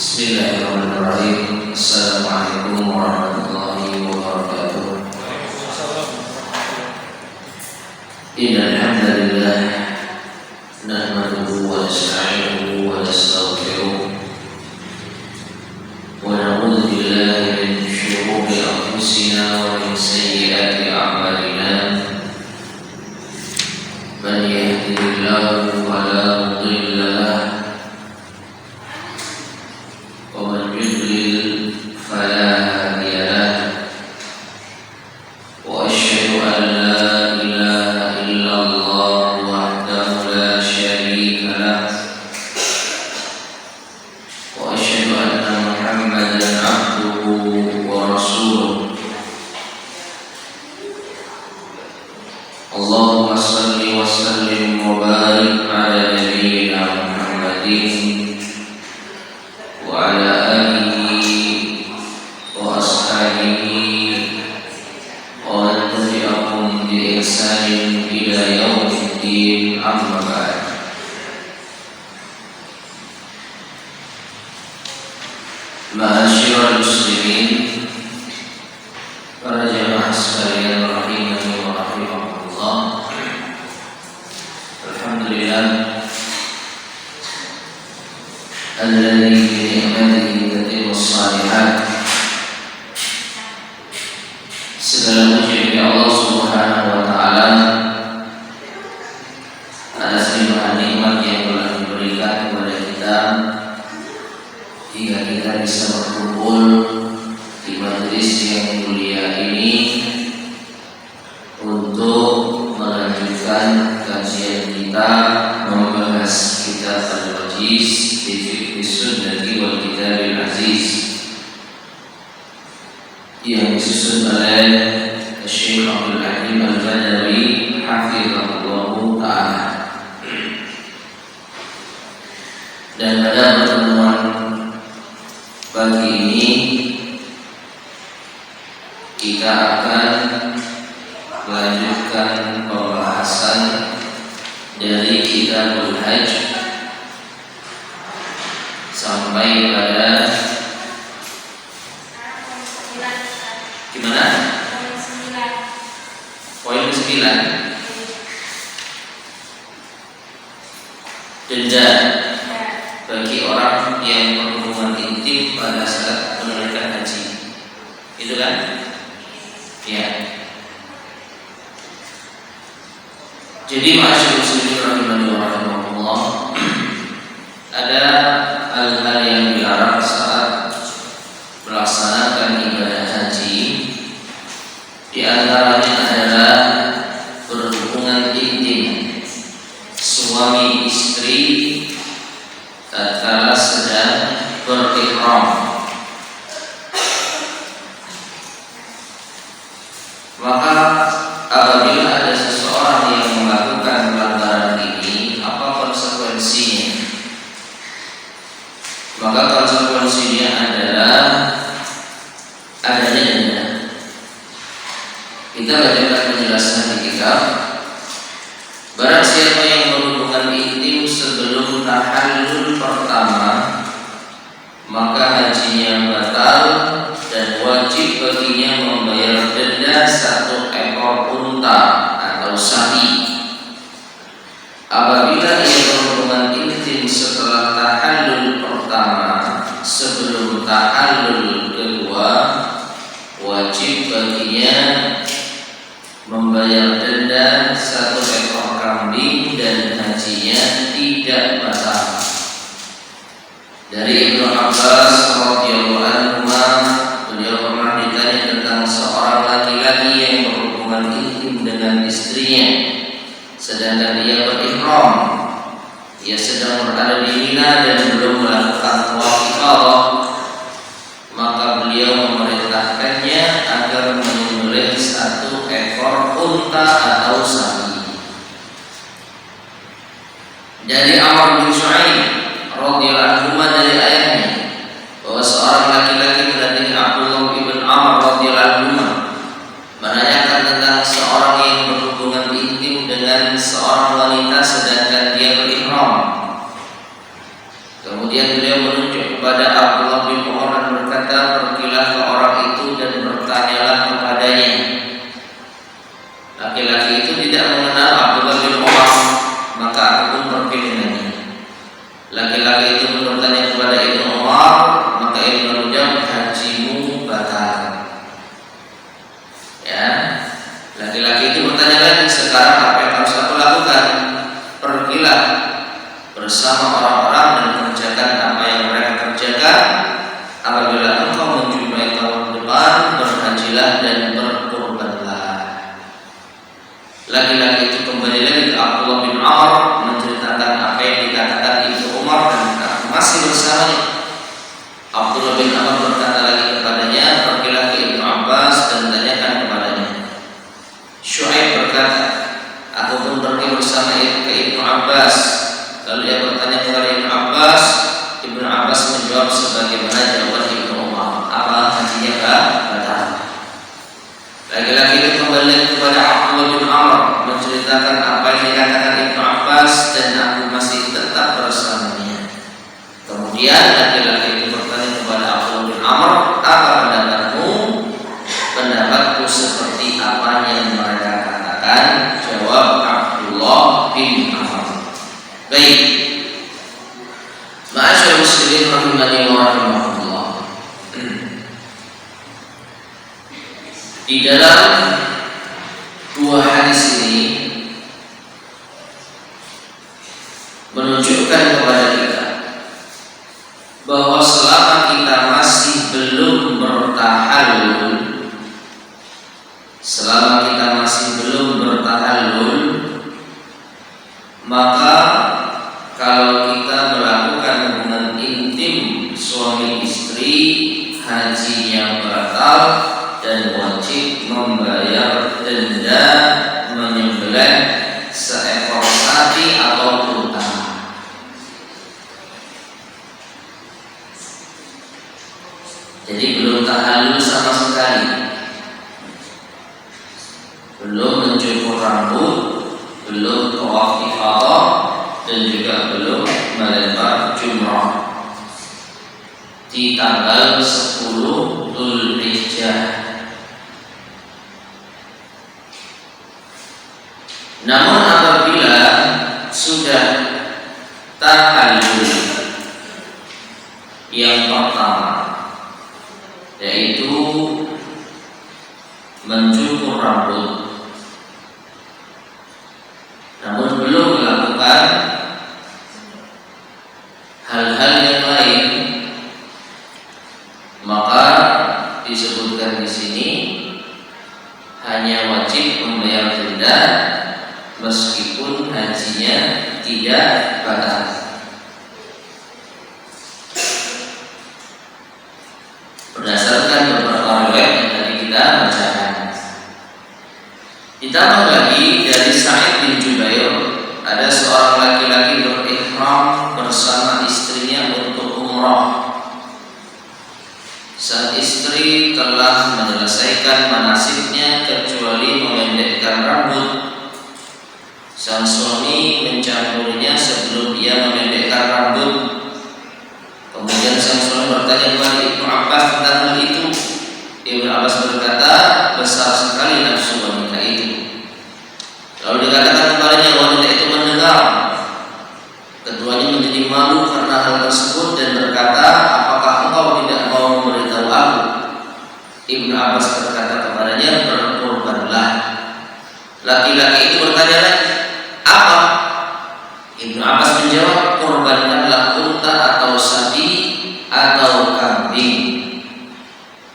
Bismillahirrahmanirrahim. Assalamualaikum warahmatullahi wabarakatuh. Innal hamdalillah nahmaduhu wa nasta'inuhu wa nastaghfiruh wa na'udzu billahi min shururi anfusina wa min sayyiati a'malina. Man yahdihillahu fala mudilla lahu ومن يضلل فلا هادي له وأشهد أن لا إله إلا الله وحده لا شريك له وأشهد أن محمدا عبده ورسوله اللهم صل وسلم وبارك على نبينا محمد وعلى آله وأصحابه ومن تبعهم بإحسان إلى يوم الدين أما بعد. Ma'asyiral muslimin, para jamaah sekalian rahimani wa rahimakumullah. Alhamdulillah alladzi bi ni'matihi tatimmu shalihat. Segala puji bagi Allah Subhanahu wa taala atas limpahan nikmat yang telah diberikan kepada kita hingga kita bisa berkumpul di majelis yang mulia ini untuk melanjutkan kajian kita membahas kitab Al-Wajiz fi Sunnati wal Kitabil Aziz yang disusun oleh Syekh Abdul Halim Al-Badawi hafizahullah ta'ala. Dan pada pertemuan pagi ini kita akan melanjutkan pembahasan dari Kitabul Hajj sampai pada gimana? Poin 9. Denda bagi orang yang berhubungan intim pada saat menunaikan haji. Itu kan? Ya. Jadi ma'asyiral muslimin rahimani wa rahimakumullah, ada hal-hal yang dilarang saat melaksanakan ibadah haji. Di antaranya adalah berhubungan intim suami istri tatkala sedang berihram. Maka apabila ada seseorang yang melakukan pelanggaran ini, apa konsekuensinya? Maka konsekuensinya adalah adanya denda. Kita bacakan penjelasan di kitab. Barang siapa yang berhubungan intim sebelum tahallul pertama, maka hajinya batal dan wajib baginya membayar denda 1 ekor unta atau sapi. Apabila ia berhubungan intim setelah tahallul pertama sebelum tahallul kedua, wajib baginya membayar denda 1 ekor kambing dan hajinya tidak batal. Dari Ibnu Abbas radhiyallahu anhu, beliau pernah ditanya tentang seorang laki-laki yang berhubungan intim dengan istrinya sedangkan dia berihram. Ia sedang berada di Mina dan belum melakukan tawaf ifadah. Maka beliau memerintahkannya agar menyembelih 1 ekor unta atau sapi. Dari Amr bin Shu'aib radhiyallahu anhu dari ayahnya bahwa seorang laki-laki mendatangi Abdullah bin Amr radhiyallahu anhu menanyakan tentang seorang yang berhubungan intim dengan seorang wanita sedangkan dia berihram. Kemudian beliau menunjuk kepada Abdullah bin Umar dan berkata, pergilah ke orang itu dan bertanyalah kepadanya. Laki-laki itu tidak mengenal Abdullah bin Umar, maka aku pun pergi dengannya. Laki-laki itu pun bertanya kepada Ibnu Umar, maka Ibnu menjawab, hajimu batal. Ya, laki-laki itu bertanya lagi, sekarang apa yang harus aku lakukan? Pergilah bersama orang-orang dan kerjakan apa yang mereka kerjakan. Apabila engkau menjumpai tahun depan, berhajilah dan berkurbanlah. Laki-laki itu kembali lagi ke Abdullah bin Umar menceritakan apa yang dikatakan Ibnu Umar dan masih bersamanya. Abdullah bin Umar berkata lagi kepadanya, pergilah ke Ibnu Abbas dan tanyakan kepadanya. Syuaib berkata, aku pun pergi bersama ke Ibnu Abbas. Lalu dia bertanya kepada Ibnu Abbas. Ibnu Abbas menjawab sebagaimana jawaban Ibnu Umar, apa hajinya batal. Laki-laki itu kembali kepada Abdullah bin Umar menceritakan apa yang dikatakan Ibnu Abbas dan aku masih tetap bersamanya. Kemudian laki-laki itu bertanya kepada Abdullah bin Umar, apa pendapatmu? Pendapatku seperti apa yang mereka katakan, jawab Abdullah bin Umar. Baik, ma'asyar muslimin rahimani wa rahimakumullah. Di dalam dua hadis ini menunjukkan kepada kita bahwa selama kita masih belum bertahallul, maka kalau kita melakukan hubungan intim suami istri, hajinya batal dan wajib membayar denda menyembelih seekor sapi atau unta. Jadi belum tahallul sama sekali, belum mencukur rambut, belum tawaf ifadah, dan juga belum melempar jumrah di tanggal 10 Dzulhijjah. Namun apabila sudah tahallul yang pertama, yaitu mencukur rambut, namun belum melakukan hal-hal yang lain, maka disebutkan di sini hanya wajib membayar denda meskipun hajinya tidak batal. Berdasarkan beberapa riwayat yang tadi kita bacakan. Ditambah lagi dari Sa'id bin Jubair, ada seorang laki-laki berihram bersama istrinya untuk umrah. Sang istri telah menyelesaikan manasiknya kecuali memendekkan rambut. Sang suami mencampurnya sebelum dia memendekkan rambut. Kemudian sang suami bertanya kepada Ibnu Abbas tentang hal itu. Ibnu Abbas berkata, besar sekali nafsu wanita itu. Lalu dikatakan kepadanya, wanita itu mendengar. Keduanya menjadi malu karena hal tersebut dan berkata, apakah engkau tidak mau memberitahu aku? Ibnu Abbas berkata kepadanya, berkorbanlah. Laki-laki itu bertanya lagi, apa? Ibnu Abbas menjawab, korbankanlah unta atau sapi atau kambing.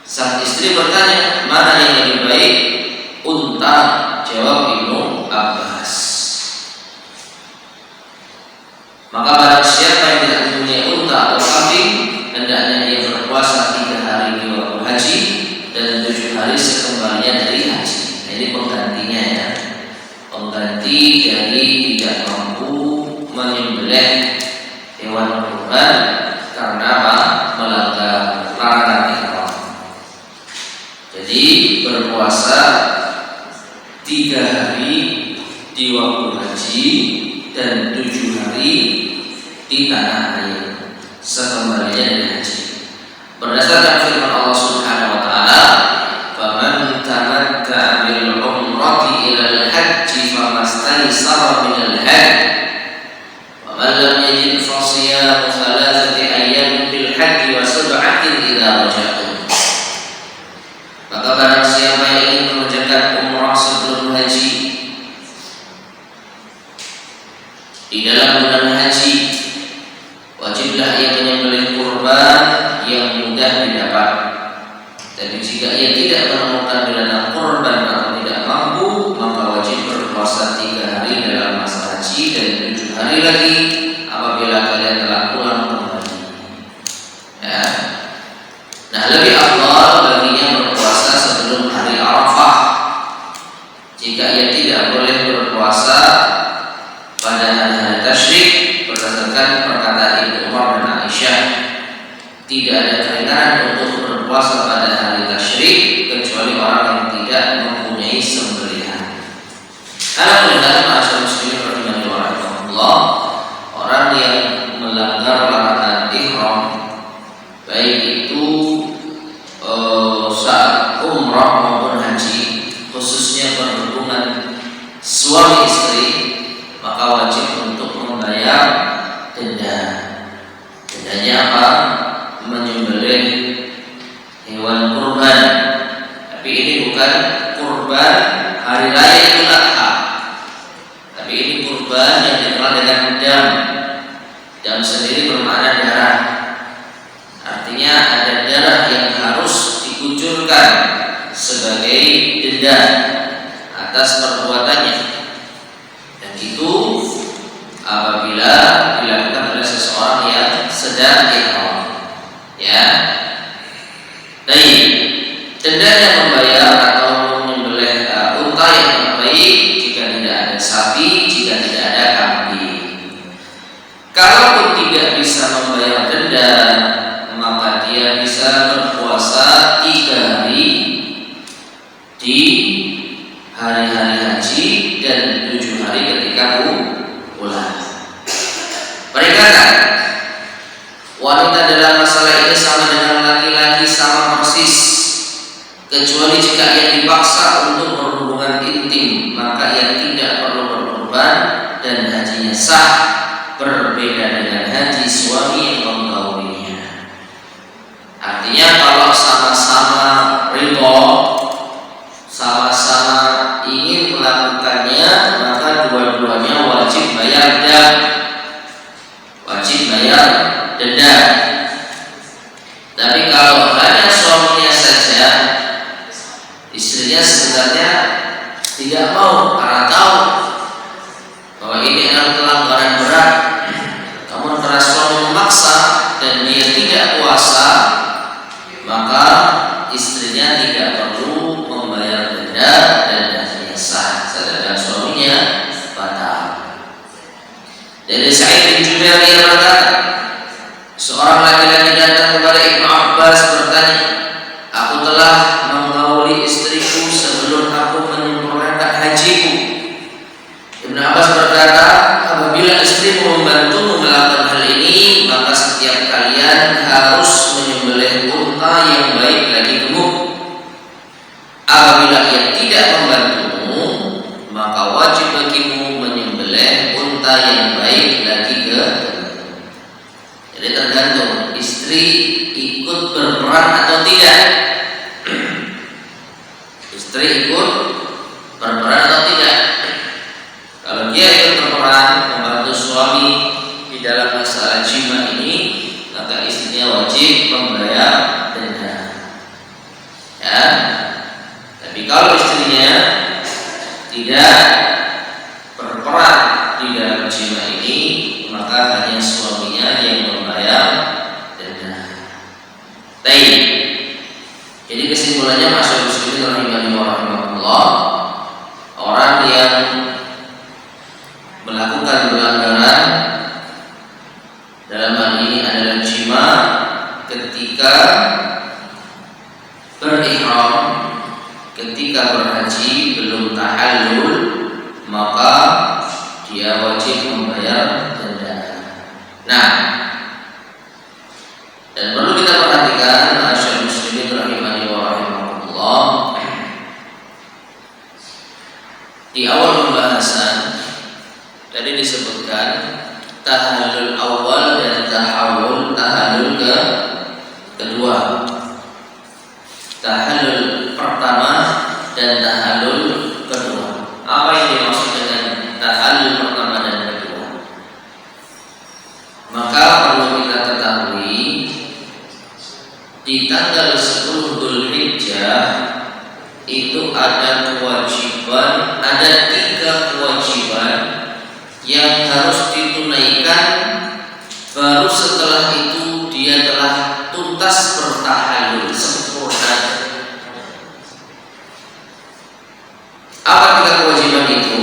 Sang istri bertanya, mana yang lebih baik? Unta, jawab Ibnu Abbas. Maka barang siapa yang tidak mempunyai unta atau kambing, hendaknya dia berpuasa 3 hari di waktu haji dan 7 hari sekembalinya dari haji. Nah, ini penggantinya ya, pengganti dari tidak mampu menyembelih hewan kurban karena apa? Melanggar larangan ihram. Jadi berpuasa 3 hari di waktu haji dan 7 hari di tanah air. sekembalinya dari haji. Berdasarkan firman Allah Subhanahu wa taala, "Faman tamatta'a bil umrati ila al-hajji famastaysara min al-hajj, wa man lam yajid fa siyamu thalathati ayyamin bil hajji wa sab'atin idza raja'tum." Maka barang siapa yang ingin mengerjakan umrah sebelum haji di dalam bulan haji, wajiblah ia menyembelih kurban yang mudah didapat. Tapi jika ia tidak menemukan binatang kurban atau tidak mampu, maka wajib berpuasa 3 hari dalam masa haji dan 7 hari lagi apabila kalian telah pulang kembali. Ya. Nah, lebih afdal baginya berpuasa sebelum hari Arafah. Jika ia tidak boleh berpuasa pada hari-hari tasyrik, berdasarkan perkataan Ibnu Umar dan Aisyah, tidak ada keringanan untuk berpuasa pada hari tasyrik kecuali orang yang tidak mempunyai sembelihan. Ala kulli hal, ma'asyiral muslimin rahimani wa rahimakumullah, orang yang melanggar larangan ihram, baik itu saat umrah maupun haji, khususnya berhubungan suami istri, maka wajib untuk membayar denda. Dendanya apa? Menyembelih hewan kurban. Tapi ini bukan kurban hari raya Idul Adha, tapi ini kurban yang dikenal dengan dam. Dam sendiri bermakna darah. Artinya ada darah yang harus dikucurkan sebagai denda atas perbuatannya. Dan itu apabila dilakukan oleh seseorang yang sedang ihram. Ya. Baik. Denda yang membayar atau menyembelih unta yang terbaik jika tidak ada sapi, jika tidak ada kambing. Kalaupun tidak bisa membayar denda, maka dia bisa berpuasa 3 hari di hari-hari haji dan 7 hari ketika pulang. Peringatan, wanita dalam masalah ini sama dengan laki-laki, sama persis, kecuali jika ia dipaksa untuk berhubungan intim, maka ia tidak perlu berkorban dan hajinya sah, berbeda dengan haji suami yang menggaulinya. Artinya kalau sama-sama ridho, sama-sama ingin melakukannya, maka dua-duanya wajib bayar dam, wajib bayar denda. Tapi kalau hanya suaminya saja, istrinya sebenarnya tidak mau karena tahu bahwa ini adalah pelanggaran berat. Namun karena suami memaksa dan dia tidak puasa, maka istrinya tidak perlu membayar denda dan hajinya sah, sedangkan suaminya batal. Dari Sa'id bin Jubair dia berkata, seorang laki-laki datang kepada Ibnu Abbas bertanya, "Aku telah menggauli istriku sebelum aku menyempurnakan hajiku." Ibnu Abbas berkata, "Apabila istrimu membantumu melakukan hal ini, maka setiap kalian harus menyembelih unta yang baik lagi gemuk. Apabila ia tidak membantumu, maka wajib bagimu menyembelih unta yang baik lagi gemuk." Jadi tergantung istri ikut berperan atau tidak. Istri ikut berperan atau tidak. Kalau dia ikut berperan membantu suami di dalam masalah jima ini, maka istrinya wajib membayar denda. Ya. Tapi kalau istrinya tidak berperan di dalam jima ini, maka hanya suaminya yang membayar denda. Baik. Jadi kesimpulannya, masyaallah muslimin rahimani wa rahimakumullah, orang yang melakukan pelanggaran dalam hal ini adalah jima ketika berihram, ketika berhaji belum tahallul, maka dia wajib membayar denda. Nah, Tadi disebutkan tahallul awal dan tahallul kedua. Tahallul pertama dan tahallul kedua. Apa yang dimaksud dengan tahallul pertama dan kedua? Maka perlu kita ketahui di tanggal 10 Dzulhijjah itu ada kewajiban, ada 3 kewajiban yang harus ditunaikan, baru setelah itu dia telah tuntas bertahallul sempurna. Apa 3 kewajiban itu?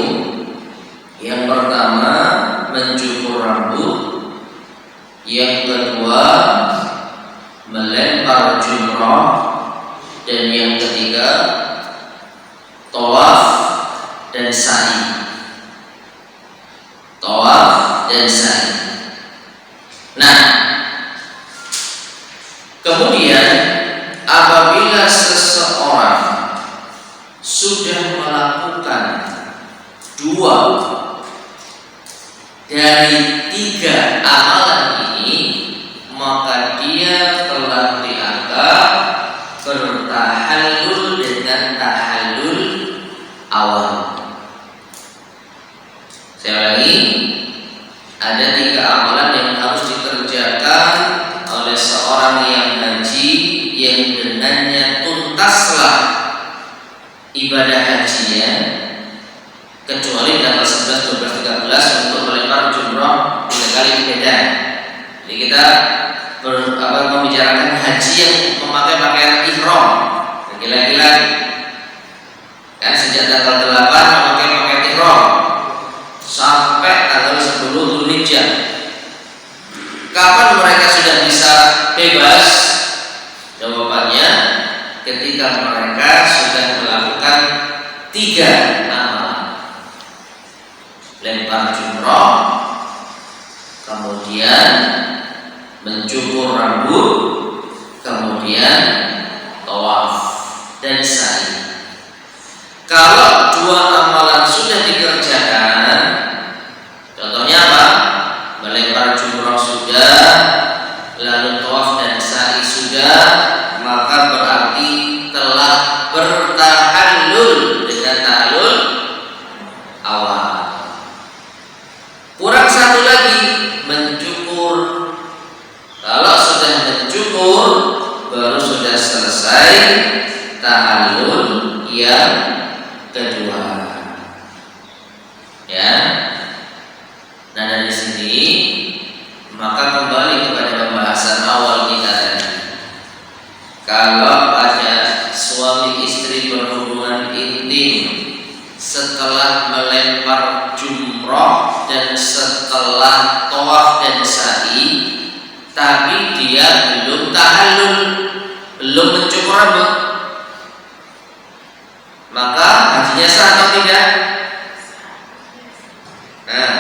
Yang pertama mencukur rambut, yang kedua melempar jumrah, dan yang ketiga tawaf dan sa'i. Tawaf dan sa'i. Nah, kemudian apabila seseorang sudah melakukan 2 dari 3 amalan ini, maka dia telah dianggap bertahallul dengan tahallul awal. Saya ulangi, ada 3 amalan yang harus dikerjakan oleh seorang yang haji, yang dengannya tuntaslah ibadah hajinya, kecuali tanggal 11, 12, 13 untuk melempar jumrah 3 kali beda. Jadi kita membicarakan haji yang memakai pakaian ihram, laki-laki kan sejak tanggal 8 memakai pakaian ihram sampai tanggal 10 Dzulhijjah. Kapan mereka sudah bisa bebas? Jawabannya ketika mereka sudah melakukan 3 amalan: lempar jumrah, kemudian mencukur rambut, kemudian tawaf dan sa'i. Kalau 2 amalan sudah dikerjakan, contohnya apa? Melempar jumrah sudah, lalu tawaf dan sa'i sudah, maka berarti telah bertahallul dengan tahallul awal. Kurang 1 lagi, mencukur. Kalau sudah mencukur, baru sudah selesai tahallul yang kedua. Ya. Nah, dari sini maka kembali kepada pembahasan awal kita tadi. Kalau ada suami istri berhubungan intim setelah melempar jumrah dan setelah tawaf dan sa'i, tapi dia belum tahallul, belum mencukur rambut, maka hajinya sah atau tidak? Nah,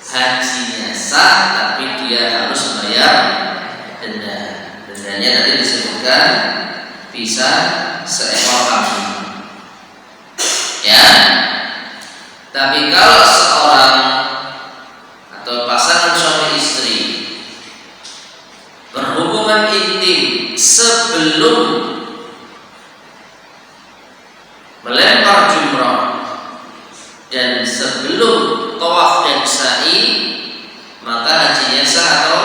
hajinya sah, tapi dia harus bayar denda. Dendanya tadi disebutkan bisa seekor kambing. Ya. Tapi kalau seorang atau pasangan suami istri berhubungan intim sebelum melempar jumrah dan sebelum tawaf dan sa'i, maka hajinya sah atau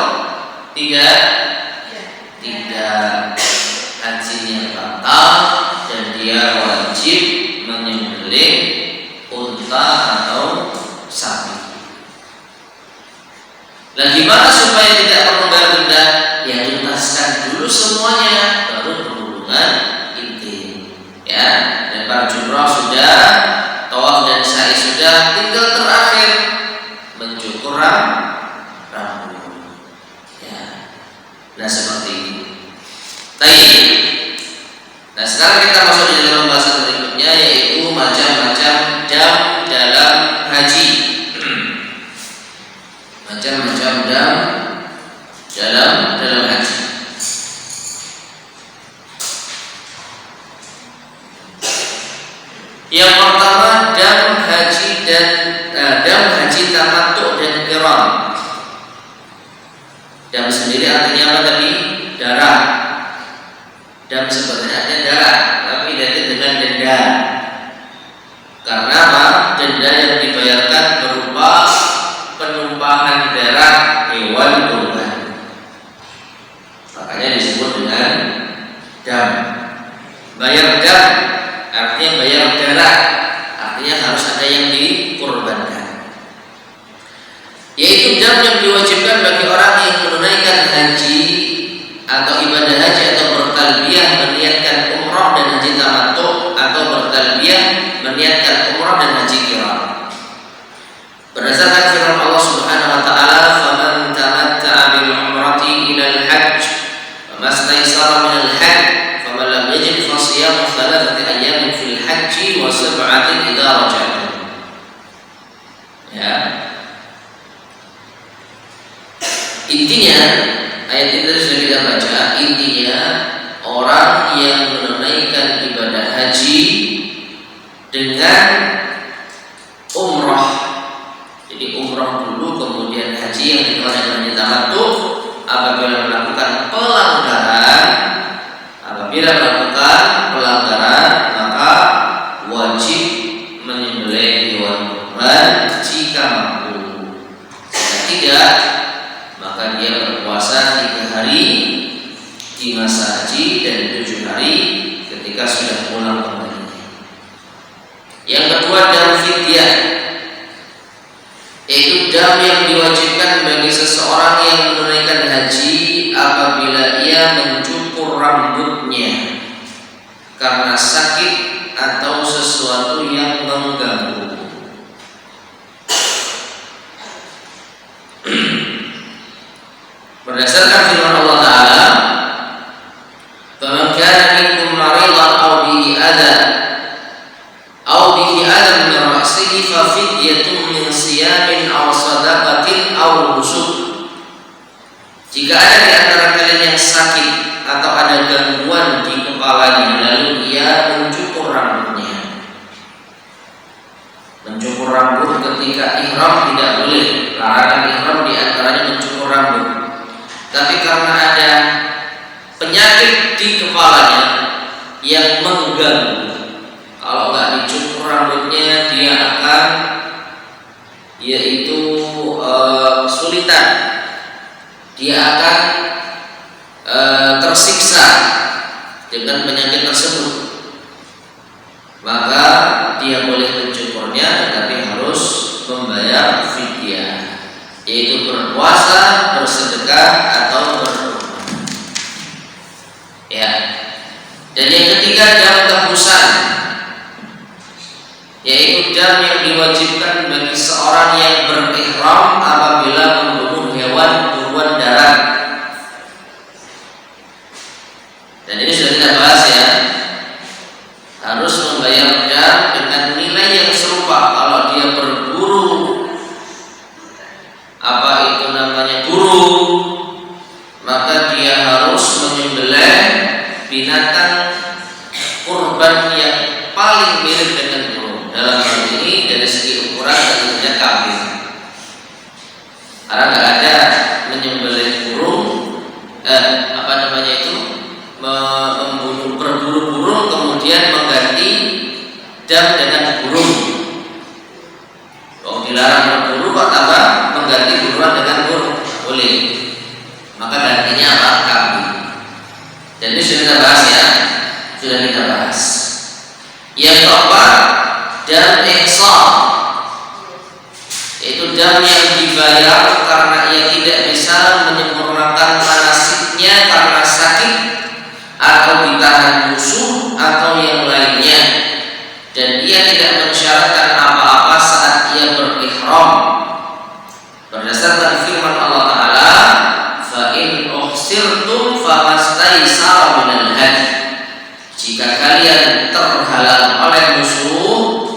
tidak? Tidak. Hajinya batal dan dia wajib menyembelih unta atau sapi. Nah, gimana supaya tidak perlu bayar denda? Ya, tuntaskan dulu semuanya, baru berhubungan intim. Ya, lempar jumrah sudah, tawaf dan sa'i sudah, tinggal terakhir mencukur rambut. Ya. Nah, seperti itu. Baik. Nah, sekarang kita masuk di dalam pembahasan berikutnya, yaitu macam-macam dam dalam haji. Macam-macam dam dalam haji. Yang pertama, dam haji dan dam qiran. Dam sendiri artinya apa tadi? Darah. Dam sebenarnya artinya darah, tapi identik dengan denda. Karena apa? Denda yang dibayarkan berupa penumpahan darah hewan kurban. Makanya disebut dengan dam. Bayar dam artinya bayar darah, artinya harus ada yang dikorbankan. Yaitu dam yang diwajibkan bagi orang yang menunaikan haji atau ibadah haji atau bertalbiyah meniatkan umrah dan haji tamattu, atau bertalbiyah meniatkan umrah dan haji qiran. Berdasarkan firman Allah Subhanahu wa taala, "Faman tamatta'a bil umrati ila al-hajj famastaysara min al-hajj faman lam yajid fa siyamu thalathati ayyamin fil hajji wa sab'atin idza raja'tum." Ya. Intinya ayat itu sudah kita baca. Intinya orang yang menunaikan ibadah haji dengan umrah, jadi umrah dulu kemudian haji yang dikenal dengan tamattu, apabila melakukan pelanggaran maka wajib menyembelih hewan kurban jika mampu. Jika tidak, maka dia berpuasa 3 hari di masa haji dan 7 hari ketika sudah pulang kembali. Yang kedua, dam fidyah, yaitu dam yang diwajibkan bagi seseorang yang menunaikan haji apabila ia mencukur rambutnya karena sakit atau sesuatu yang mengganggu. Berdasarkan firman Allah Ta'ala, "Faman kana minkum maridan aw bihi adan min ra'sihi fa fidyatun min siyamin aw shadaqatin aw nusuk." Jika ada di antara kalian yang sakit atau ada gangguan di kepalanya lalu ia mencukur rambutnya. Mencukur rambut ketika ihram tidak boleh. Larangan ihram di antaranya mencukur rambut. Tapi karena ada penyakit di kepalanya yang mengganggu, kalau nggak dicukur rambutnya dia akan kesulitan, dia akan tersiksa dengan penyakit tersebut, maka dia boleh mencukurnya, tetapi harus membayar fidyah, yaitu berpuasa, bersedekah atau berkurban. Ya. Dan yang ketiga, dam tebusan, yaitu dam yang diwajibkan bagi seorang yang berihram apabila membunuh hewan buruan darat. Dan ini sudah kita bahas ya, harus membayar dam dengan nilai yang serupa. Kalau dia berburu burung, maka dia harus menyembelih binatang kurban yang paling mirip dengan burung. Dalam hal ini dari segi ukuran tentunya kambing. Karena nggak ada menyembelih burung, berburu burung kemudian mengganti dam dengan burung. Kalau dilarang berburu, kok tambah mengganti buruan dengan burung? Boleh. Maka gantinya apa? Kambing. Dan ini sudah kita bahas ya, sudah kita bahas. Yang keempat, dam ihsan, yaitu dam yang dibayar karena ia tidak bisa menyempurnakan manasiknya karena sakit atau ditahan musuh atau yang lainnya, dan ia tidak mensyaratkan apa-apa saat ia berihram. Berdasarkan firman Allah Ta'ala, "Fa in uhsirtum famastaysara minal hadi." Jika kalian terhalang oleh musuh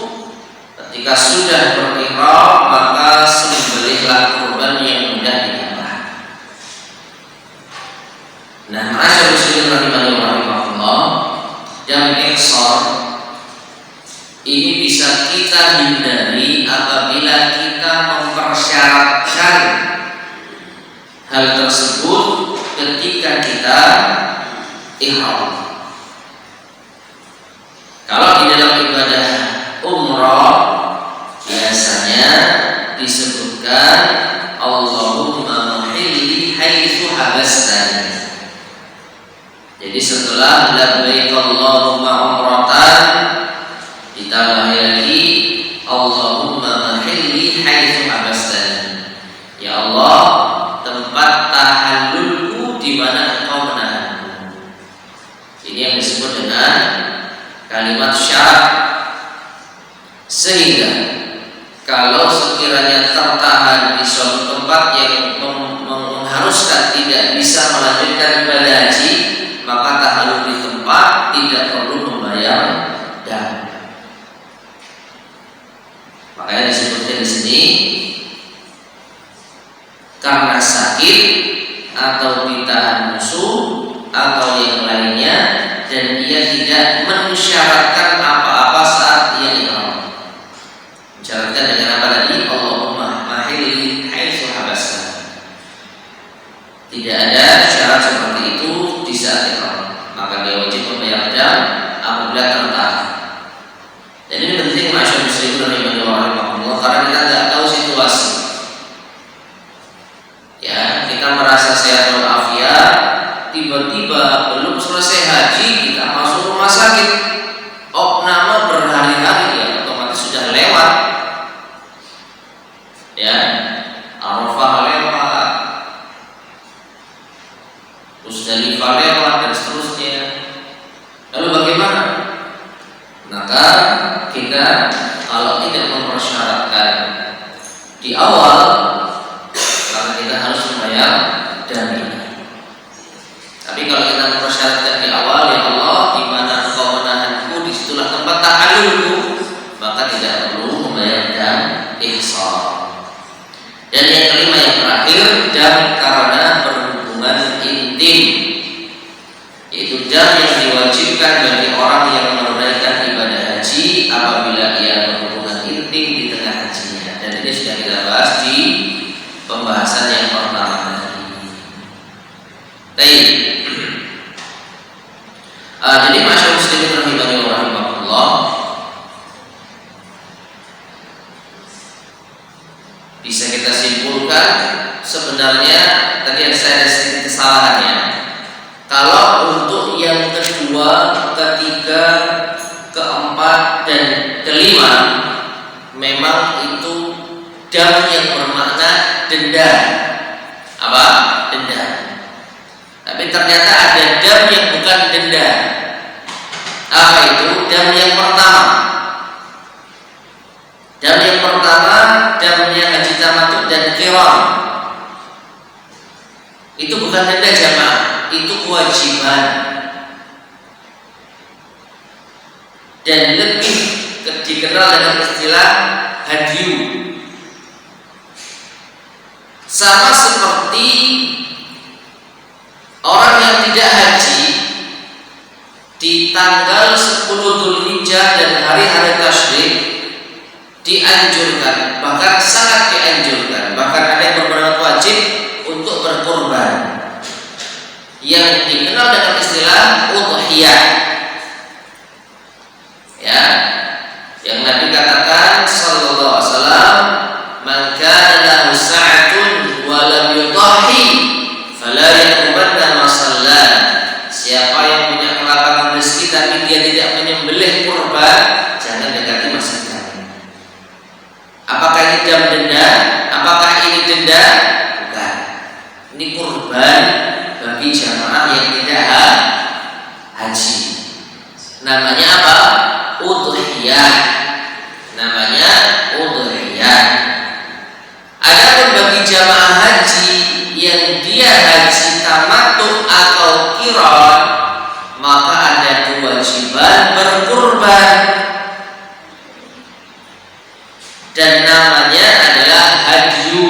ketika sudah berihram, maka sembelihlah kurban yang mudah didapat. Nah, ma'asyiral muslimin rahimani wa rahimakumullah, dam ihsan ini bisa kita hindari apabila kita mempersiapkan mempersyaratkan hal tersebut ketika kita ihram. Kalau di dalam ibadah umrah biasanya disebutkan Allahumma mahilli haitsu habastani. Jadi setelah labbaik Allahumma umratan ditambah lagi Allahumma mahilli haitsu habastani. Ya Allah, tempat tahallulku di mana Engkau menahanku. Ini yang disebut dengan kalimat syarat. Sehingga kalau sekiranya tertahan di suatu tempat yang mengharuskan tidak bisa melanjutkan ibadah haji, maka tahallul di tempat tidak perlu membayar dam. Makanya disebutkan di sini karena sakit atau ditahan musuh atau yang lainnya dan ia tidak mensyaratkan apa-apa saat ia ihram. Mensyaratkan dengan apa tadi? Allahumma mahilli haitsu habastani. Tidak ada syarat seperti itu di saat ihram, maka dia wajib membayar dam apabila tertahan. Dan ini penting masyarakat muslimin rahimahullah, karena kita tidak tahu situasi. Ya, kita merasa sehat walafiat, tiba-tiba belum selesai haji kita masuk rumah sakit, opname berhari-hari, ya otomatis sudah lewat. Ya, Arafah lewat, Musdalifah lewat dan seterusnya. Lalu bagaimana? Maka kita kalau tidak mempersyaratkan di awal, maka kita harus membayar dam ini. Tapi kalau kita mempersyaratkan di awal, ya Allah, di mana Engkau menahanku, disitulah tempat tahallulku, maka tidak perlu membayar dam ihsan. Dan yang kelima, yang terakhir, dam karena berhubungan intim, yaitu dam yang diwajibkan bagi orang yang menunaikan ibadah haji apabila ia berhubungan intim di tengah hajinya. Dan ini sudah kita bahas di pembahasan yang pertama tadi. Baik. Jadi masyarakat muslimin rahimahullah, bisa kita simpulkan sebenarnya tadi yang saya ada sedikit kesalahannya. Kalau untuk yang kedua, ketiga, keempat dan kelima memang itu dam yang bermakna denda. Apa? Denda. Tapi ternyata ada dam yang bukan denda. Apa itu? Dam yang pertama. Dam yang pertama, damnya haji tamattu dan qiran. Itu bukan denda jamaah, itu kewajiban. Dan lebih dikenal dengan istilah hadyu. Sama seperti orang yang tidak haji di tanggal 10 Dzulhijjah dan hari-hari tasyrik dianjurkan, bahkan sangat dianjurkan, bahkan ada yang berpendapat wajib untuk berkorban, yang dikenal dengan istilah udhiyah. Ya, yang Nabi katakan sallallahu alaihi wasallam, "Man kana lahu sa'atun wa lam yudhi fala yaqbanna masalla." Siapa yang punya kelapangan rezeki tapi dia tidak menyembelih kurban, jangan dekati masjid kami. Apakah ini dam denda? Apakah ini denda? Bukan. Ini kurban bagi jamaah yang tidak haji. Namanya apa? Udhiyah. Namanya udhiyah. Adapun bagi jamaah haji yang dia haji tamattu atau qiran, maka ada kewajiban berkurban. Dan namanya adalah hadyu.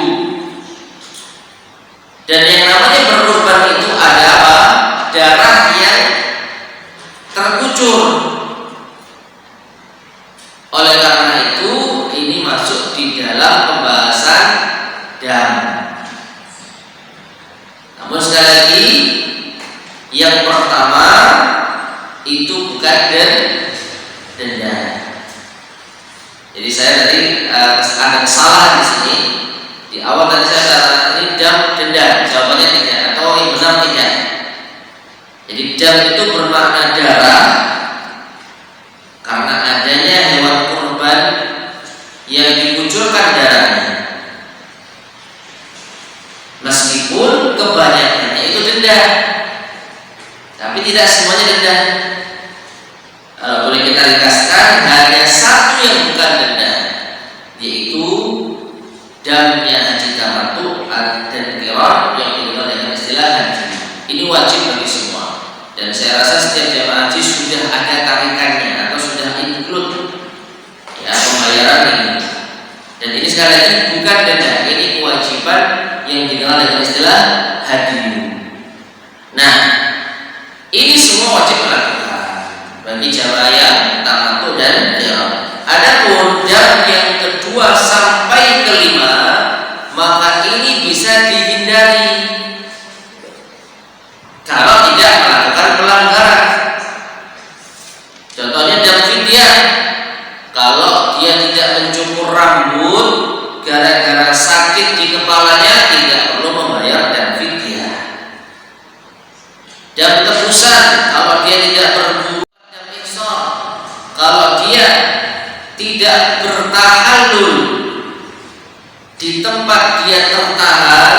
Dan yang namanya berkurban itu ada apa? Darah yang terkucur. Oleh karena itu ini masuk di dalam pembahasan sekali lagi, yang pertama itu bukan denda. Jadi saya tadi ada kesalahan di sini. Di awal tadi saya katakan ini denda, jawabannya tidak, atau yang benar tidak. Jadi dam itu bermakna darah karena adanya hewan kurban yang dikucurkan darahnya. Meskipun kebanyakannya itu denda, tapi tidak semuanya denda. Boleh kita ringkaskan, hanya satu yang bukan denda, yaitu damnya haji tamattu dan qiran yang dikenal dengan istilah haji. Ini wajib bagi semua, dan saya rasa setiap jamaah haji sudah ada tarikannya atau sudah include ya pembayaran ini. Dan ini sekali lagi bukan denda, ini kewajiban yang dikenal dengan istilah haji. Nah, ini semua wajib dilakukan bagi jamaah yang tamattu dan qiran. Adapun dam yang kedua sampai kelima, maka ini bisa dihindari kalau tidak melakukan pelanggaran. Contohnya dam fidyah, kalau dia tidak mencukur rambut gara-gara sakit di kepalanya, tidak perlu membayar dam fidyah. Dam tebusan, kalau dia tidak berbuat dam ihsan, kalau dia tidak bertahalul di tempat dia tertahan,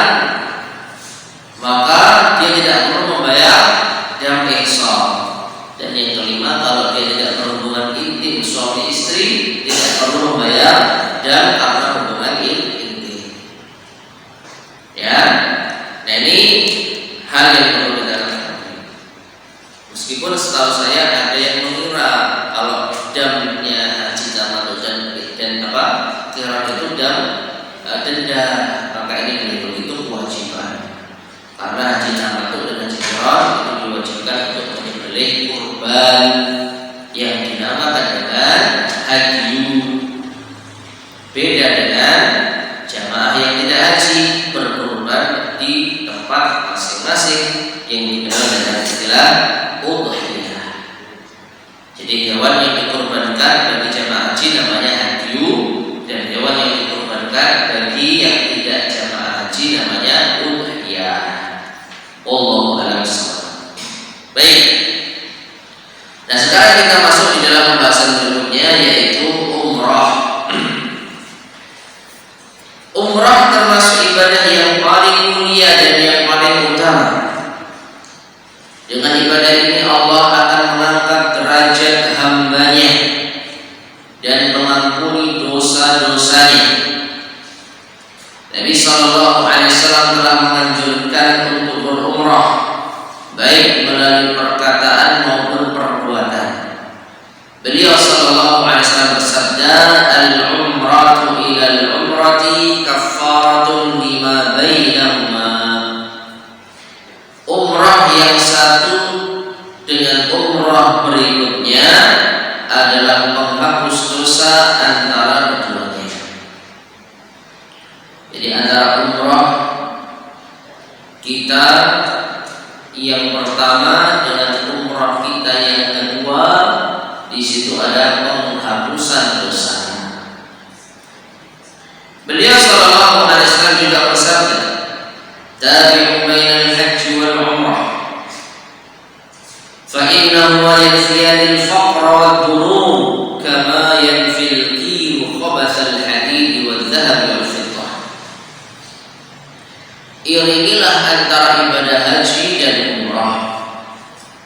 maka dia tidak perlu membayar dam ihsan. Dan yang kelima, kalau dia tidak berhubungan intim suami istri, tidak perlu membayar dam karena hubungan intim. Ya, nah ini hal yang perlu kita ketahui. Meskipun setahu saya ada yang mengira kalau damnya haji tamattu dan qiran itu dam denda, maka ini keliru. Itu kewajiban, karena haji tamattu dan haji qiran itu diwajibkan untuk menyembelih kurban yang dinamakan dengan haji. Beda dengan jamaah yang tidak haji, berkurban di tempat masing-masing yang dikenal dengan istilah udhiyah. Jadi hewan yang dikurbankan bagi jamaah haji namanya hadyu, dan hewan yang dikurbankan bagi yang tidak jamaah haji namanya udhiyah. Wallahu a'lam bishawab. Baik. Nah, sekarang kita masuk di dalam pembahasan berikutnya, yaitu umrah. Umrah termasuk ibadah yang paling mulia dan yang paling utama. Dengan ibadah ini Allah akan mengangkat derajat hambanya dan mengampuni dosa-dosanya. Nabi SAW telah menganjurkan untuk berumrah, baik melalui perkataan maupun perbuatan. Beliau SAW bersabda, al-umratu ila al-umrati kaffaratun lima bainahuma. Umrah yang satu dengan umrah berikutnya adalah penghapus dosa antara keduanya. Jadi antara umrah kita yang pertama dengan umrah kita yang kedua, di situ ada penghapusan dosa. Beliau SAW juga bersabda, tabi'u bainal hajj wal umrah, fa innahu yanfiyani al-faqra wad-dunub kama yanfi al-kiru khabath al-hadid wal-dhahab wal-fiddah. Iringilah antara ibadah haji dan umrah,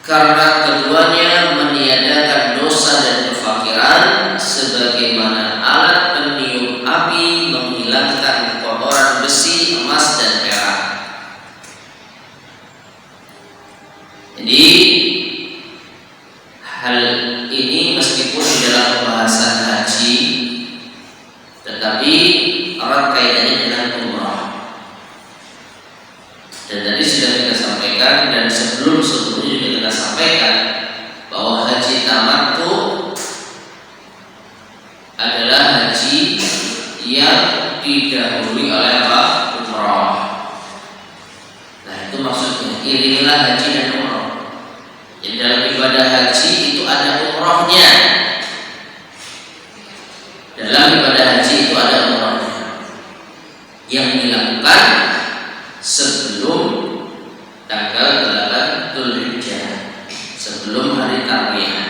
karena keduanya meniadakan dosa dan kefakiran sebagaimana alat peniup api menghilangkan kotoran besi, emas, dan perak. Jadi hal ini meskipun di dalam pembahasan haji, tetapi erat kaitannya dengan umrah. Dan tadi sudah kita sampaikan, dan sebelum-sebelumnya juga kita sampaikan bahwa haji tamattu adalah haji yang didahului oleh umrah. Nah, itu maksudnya. Iringilah haji dan umrah. Jadi dalam ibadah haji itu ada umrahnya. Dalam ibadah haji itu ada umrahnya yang dilakukan sebelum tanggal 8 Dzulhijjah, sebelum hari tarwiyah.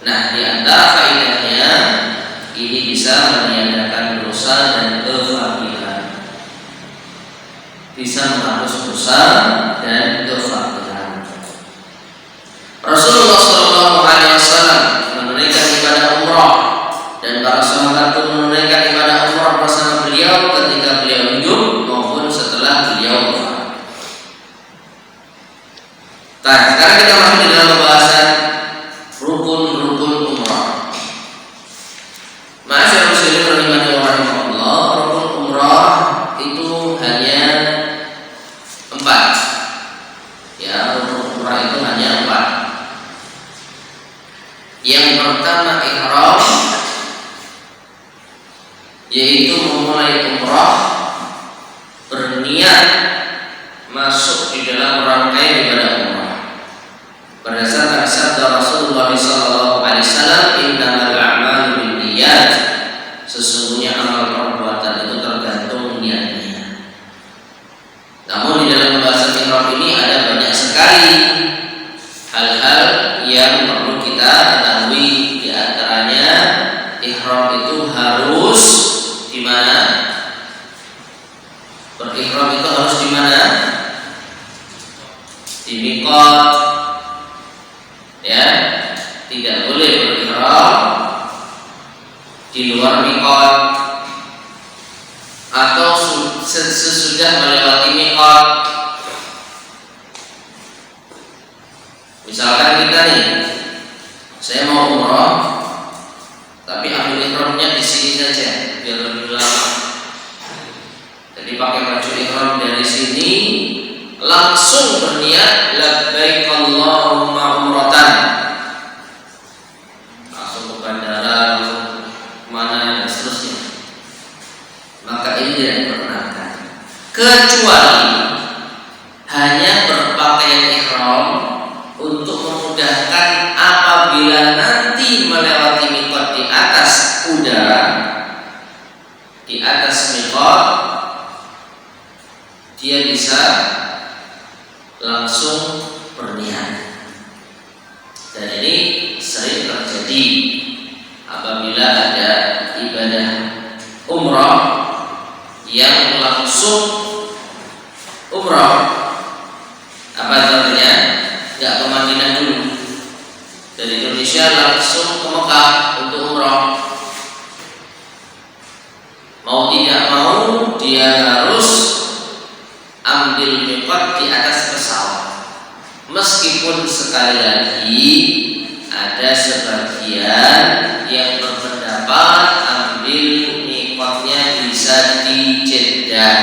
Nah, di antara faedahnya ini bisa meniadakan dosa dan kefakiran, bisa menghapus dosa dan kefakiran. Rasulullah SAW menunaikan ibadah umrah dan para sahabat pun menunaikan ibadah umrah bersama beliau ketika beliau hidup maupun setelah beliau wafat. Nah, sekarang kita masuk di dalam pembahasan rukun-rukun umrah. Ma'asyiral muslimin rahimani wa rahimakumullah, rukun umrah itu hanya 4. Ya, rukun umrah itu hanya 4. Yang pertama ihram, yaitu memulai umrah, berniat masuk di dalam rangkaian ibadah umrah. Berdasarkan sabda Rasulullah SAW, innamal a'malu binniyat, sesungguhnya amal perbuatan itu tergantung niatnya. Namun di dalam pembahasan ihram ini ada banyak sekali hal-hal yang perlu kita ketahui. Di antaranya ihram itu harus di mana? Berihram itu harus di mana? Di miqat. Ya, tidak boleh berihram di luar miqat atau sesudah melewati miqat. Misalkan kita nih, saya mau umrah, tapi ambil ihramnya di sini saja biar lebih lama. Jadi pakai baju ihram dari sini, langsung berniat labbaik Allahumma umratan, langsung ke bandara, langsung kemana dan seterusnya. Maka ini tidak diperkenankan, kecuali hanya berpakaian ihram untuk memudahkan apabila nanti melewati miqat di atas udara, di atas miqat, dia bisa langsung berniat. Dan ini sering terjadi apabila ada ibadah umrah yang langsung umrah. Apa artinya? Gak ke Madinah dulu, dari Indonesia langsung ke Mekah untuk umrah. Mau tidak mau dia harus ambil miqat di atas pesawat. Meskipun sekali lagi ada sebagian yang berpendapat ambil miqatnya bisa di Jeddah,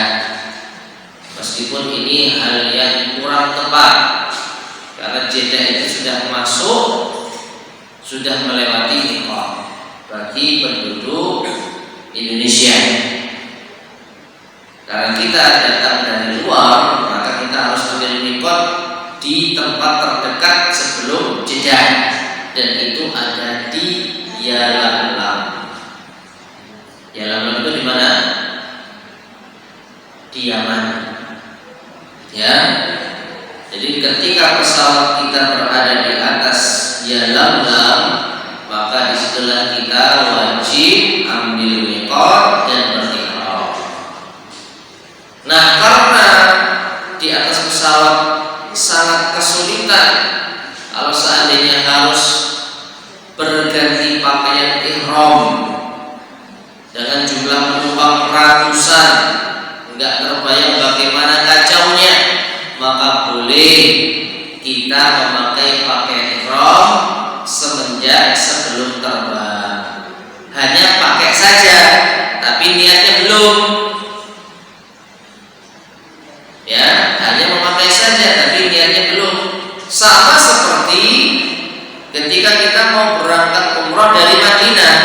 meskipun ini hal yang kurang tepat, karena Jeddah itu sudah masuk, sudah melewati miqat bagi penduduk Indonesia. Karena kita datang dari luar, maka kita harus ambil miqat di tempat terdekat sebelum Jeddah, dan itu ada di Yalamlam. Yalamlam itu di mana? Di Yaman. Ya. Jadi ketika pesawat kita berada di atas Yalamlam, maka disitulah kita wajib ambil miqat dan berihram. Nah, karena di atas pesawat sangat kesulitan kalau seandainya harus berganti pakaian ihram dengan jumlah penumpang ratusan, enggak terbayang bagaimana kacaunya, maka boleh kita memakai pakaian ihram semenjak sebelum terbang. Hanya pakai saja, tapi niatnya belum. Ya, hanya memakai saja, tapi niatnya belum. Sama seperti ketika kita mau berangkat umrah dari Madinah.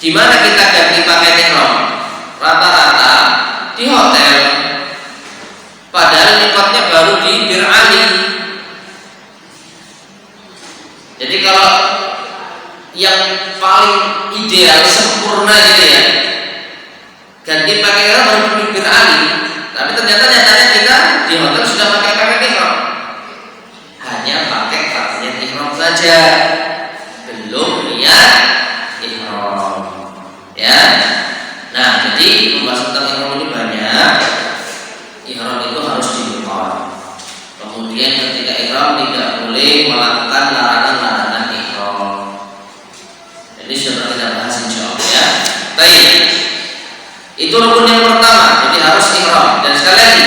Di mana kita ganti pakaian ihram? Rata-rata di hotel. ideal sempurna gitu ya. Ganti pakai ihram baru bibir Ali. Tapi ternyata nyatanya kita di hotel sudah pakai pakaian ihram. Hanya pakai pakaian ihram saja. Belum niat ihram. Ya. Nah, jadi pembahasan tentang ihram ini banyak. Ihram itu harus dimiqat. Kemudian ketika ihram tidak boleh melakukan larangan-larangan ihram. Jadi sudah kita bahas insyaallah ya. Baik. Itu rukun yang pertama, jadi harus ihram. Dan sekali lagi,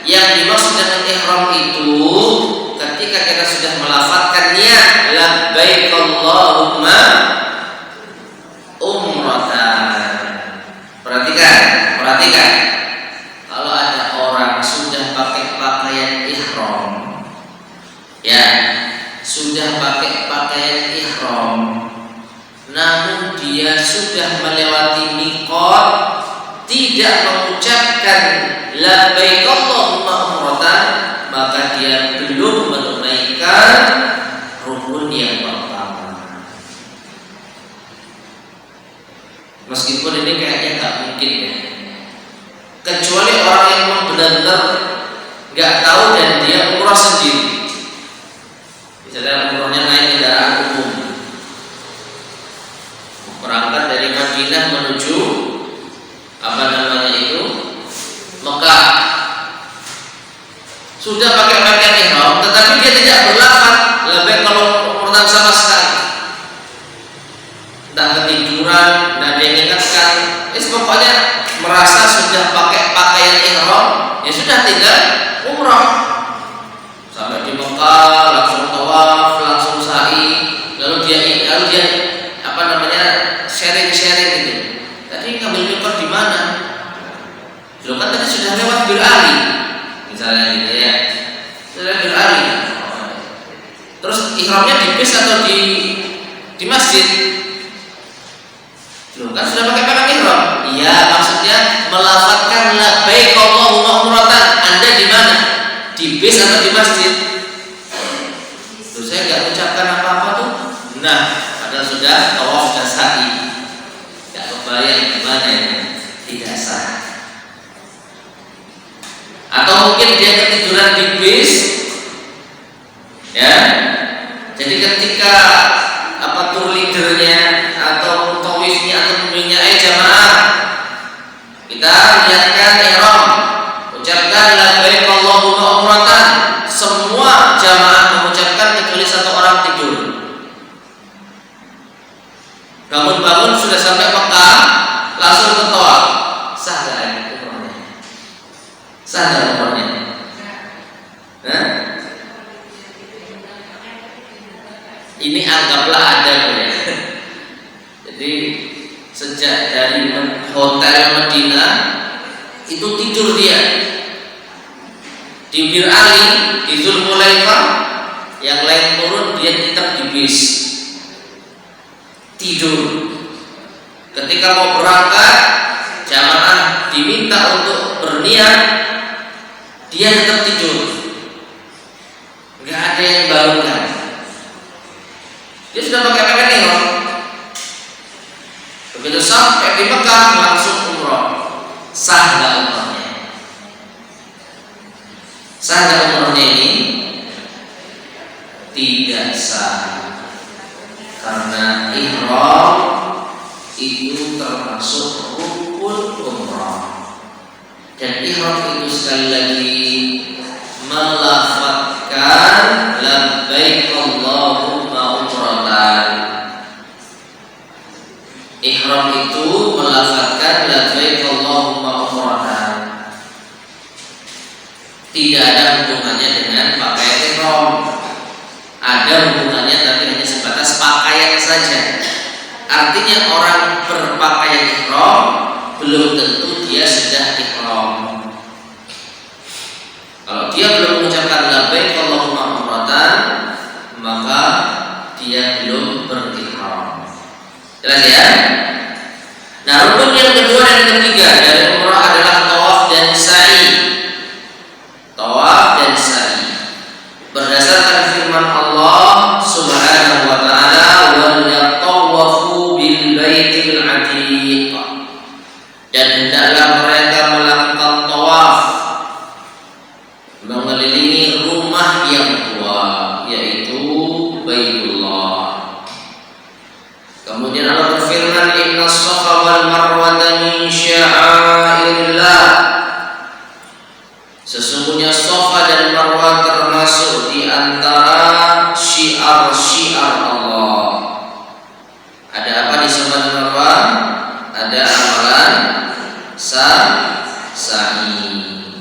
yang dimaksud dengan ihram itu ketika kita sudah melafazkan niat labbaik Allahumma umratan. Perhatikan. Kalau ada orang sudah pakai pakaian ihram, ya, sudah pakai pakaian ihram, namun dia sudah melewati miqat, tidak mengucapkan labbaik Allahumma umratan, maka dia belum menunaikan rukun yang pertama. Meskipun ini kayaknya nggak mungkin ya, kecuali orang yang benar-benar nggak tahu dan dia umrah sendiri. Misalnya umrahnya naik kendaraan umum, berangkat dari Madinah menuju Mekah, sudah pakai pakaian ihram, tetapi dia tidak berlafaz labbaik kalau umratan sama sekali. Entah ketiduran, dan dia ingatkan, pokoknya merasa sudah pakai pakaian ihram, ya sudah tinggal umrah. Sampai di Mekah langsung tawaf, langsung sa'i, lalu dia sharing gitu. Tadi ngambil miqat di mana? Loh kan tadi sudah lewat Bir Ali, misalnya gitu ya. Sudah Bir Ali. Terus ihramnya di bis atau di masjid? Loh kan sudah pakai pakaian ihram. Iya, maksudnya melafazkan labbaik Allahumma umratan. Anda di mana? Di bis atau di masjid? Loh, saya enggak ucapkan apa-apa tuh. Nah, padahal sudah tawaf dan sa'i. Enggak kebayang gimana ini? Tidak sah. Atau mungkin dia ketiduran di bis, ya. Jadi ketika tour leadernya atau tawifnya atau pembimbingnya jamaah, kita niatkan ihram, ucapkan labbaik Allahumma umratan. Semua jamaah mengucapkan kecuali satu orang tidur. Bangun-bangun sudah sampai Mekah, langsung ke tawaf. Sah gak ya? Sah gak umrahnya? Ini anggaplah ada ya. Jadi sejak dari hotel Madinah itu tidur dia di Bir Ali, di Zulhulaifah, yang lain turun, dia tetap di bis tidur. Ketika mau berangkat, jamaah diminta untuk berniat, dia tetap tidur, nggak ada yang bangunkan. Dia sudah pakai pakaian ihram. Begitu sampai di Mekah langsung umrah. Sah nggak umrahnya? Sah nggak umrahnya ini? Tidak sah, karena ihram itu termasuk rukun umrah. Dan ihram itu sekali lagi melafazkan labbaik Allahumma umratan. Ihram itu melafazkan labbaik Allahumma umratan. Tidak ada hubungannya dengan pakaian ihram. Ada hubungannya tapi hanya sebatas pakaian saja. Artinya orang berpakaian ihram belum tentu dia sudah ihram. Kalau dia belum mengucapkan labbaik Allahumma umratan, maka dia belum berihram. Jelas ya? Nah, rukun yang kedua dan ketiga dari umrah adalah tawaf dan sa'i. Tawaf dan sa'i. Berdasarkan firman Allah Subhanahu wa taala, "Wal yatawafu bil baiti dan hendaklah mereka melakukan tawaf mengelilingi rumah yang tua, yaitu Baitullah. Kemudian Allah berfirman, Inna Safa wal Marwata min sya'airillah. Sesungguhnya Safa dan Marwah termasuk di antara syiar-syiar Allah. Ada apa di Safa dan Marwah? Ada amalan sa'i.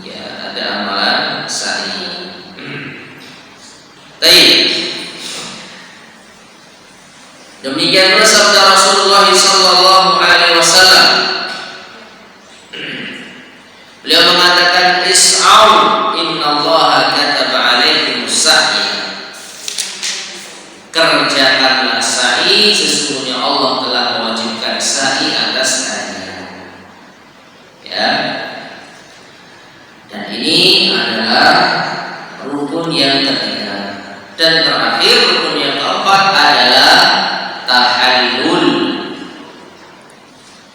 Ya, ada amalan sa'i. Baik. Demikian pula sabda Rasulullah sallallahu alaihi wasallam. Beliau mengatakan, Is'au innallaha kataba alaikumus sa'i. Kerjakanlah sa'i, sesungguhnya Allah telah mewajibkan sa'i atas kalian. Ya. Dan ini adalah rukun yang ketiga. Dan terakhir, rukun yang keempat adalah tahallul.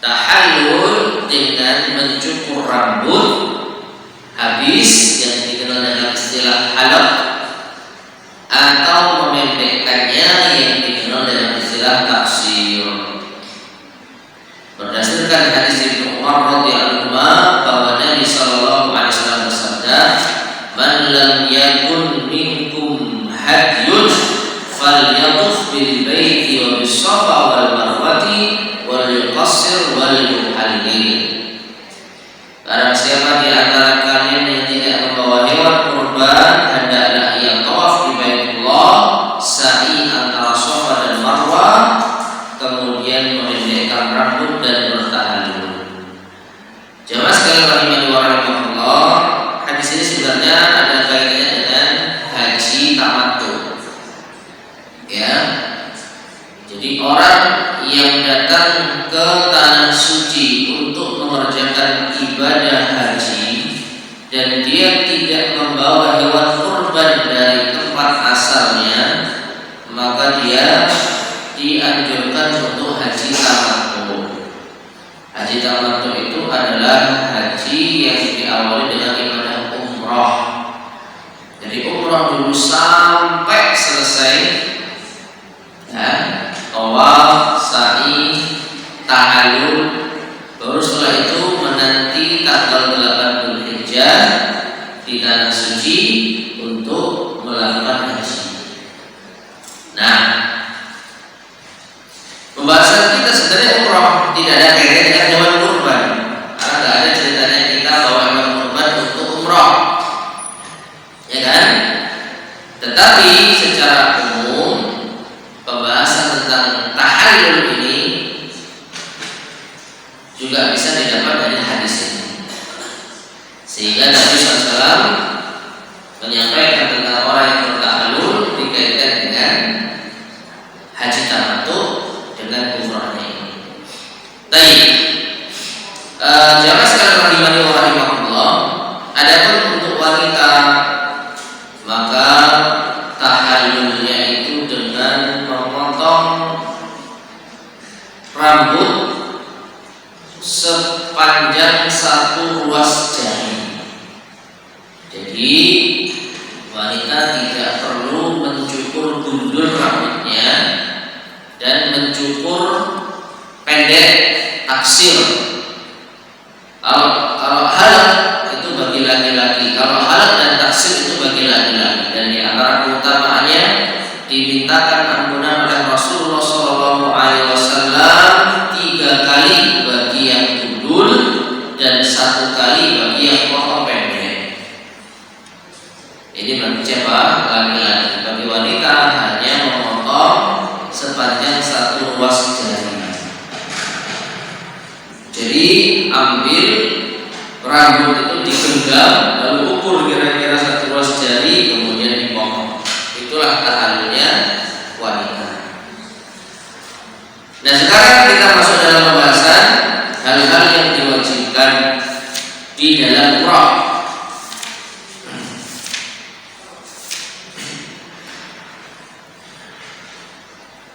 Tahallul dengan mencukur rambut habis, yang dikenal dengan istilah halaq, atau memendekkannya yang dikenal dengan istilah taksir. Berdasarkan hadis Ibnu Umar radhiyallahu anhu bahwa Nabi sallallahu alaihi wasallam bersabda, "Man lam yakun minkum hadyun falyatuf bil baiti wa bis safa wal marwati wal yuqassir wal yuhallil." Barang siapa di antara kalian yang tidak membawa hewan kurban, hendaklah ia tawaf di Baitullah, sa'i antara Safa dan Marwah, kemudian memendekkan rambut dan bertahallul. Jamaah sekalian rahimani wa rahimakumullah, hadis ini sebenarnya ada kaitannya dengan haji tamattu. Ya. Jadi orang yang datang ke tanah suci untuk mengerjakan ibadah haji dan dia tidak membawa hewan kurban dari tempat asalnya, maka dia dianjurkan untuk haji tamattu. Haji tamattu itu adalah haji yang diawali dengan ibadah umrah. Jadi umrah dulu sampai selesai, ya, tawaf, sa'i, tahallul, baru setelah itu menanti tanggal 8 Dzulhijjah di tanah suci untuk melakukan haji. Nah, pembahasan kita sebenarnya umrah tidak ada kaitan dengan hewan kurban, karena tidak ada ceritanya kita bawa hewan kurban untuk umrah, ya kan? Tetapi secara umum pembahasan tentang tahallul ini juga bisa didapat dari hadis ini, sehingga Nabi SAW menyampaikan tentang orang yang bertahallul dikaitkan dengan haji tamattu dengan umrahnya ini. Baik, jamaah sekalian rahimani wa rahimakumullah, adapun untuk wanita maka tahallulnya itu dengan memotong rambut sepanjang 1 ruas jari. Jadi wanita tidak perlu mencukur gundul rambutnya dan mencukur pendek taksir. Kalau halaq itu bagi laki-laki, kalau halaq dan taksir itu bagi laki-laki. Dan di antara keutamaannya dimintakan ampunan oleh Rasulullah SAW 3 kali bagi yang gundul dan 1 kali bagi yang potong pendek. Ini bagi siapa? Laki-laki. Bagi wanita hanya memotong sepanjang 1 ruas jari. Jadi ambil rambut itu digenggam, lalu ukur kira-kira 1 ruas jari, kemudian dipotong. Itulah tahallulnya wanita. Nah, sekarang kita masuk dalam pembahasan hal-hal yang diwajibkan di dalam umrah.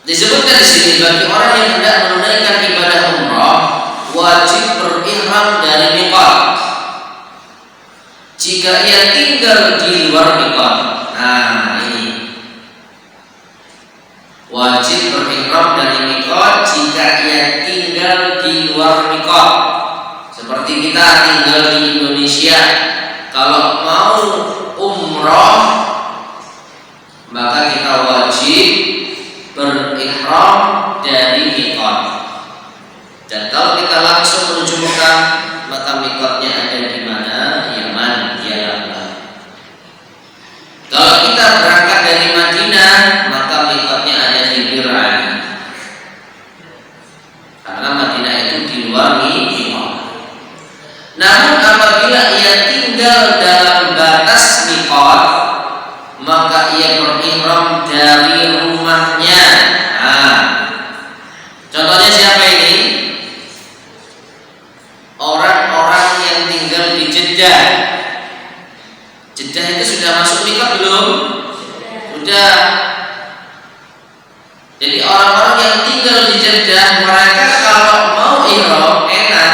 Disebutkan di sini bagi orang yang hendak menunaikan ibadah umrah wajib berihram jika ia tinggal di luar miqat. Nah, ini wajib berihram dari miqat jika ia tinggal di luar miqat. Seperti kita tinggal di Indonesia, kalau mau umroh maka kita wajib berihram dari miqat. Dan kalau kita langsung menuju Mekah, maka miqatnya ada di mana? Yaman, Yaman. Kalau kita berangkat dari Madinah, maka miqatnya ada di Bir Ali. Karena Madinah itu di luar miqat. Namun apabila ia tinggal dalam batas miqat, maka ia berihram dari rumahnya. Nah, contohnya siapa ini? Orang-orang yang tinggal di Jeddah. Jeddah itu sudah masuk miqat belum? Sudah. Jadi orang-orang yang tinggal di Jeddah, mereka kalau mau ihram enak,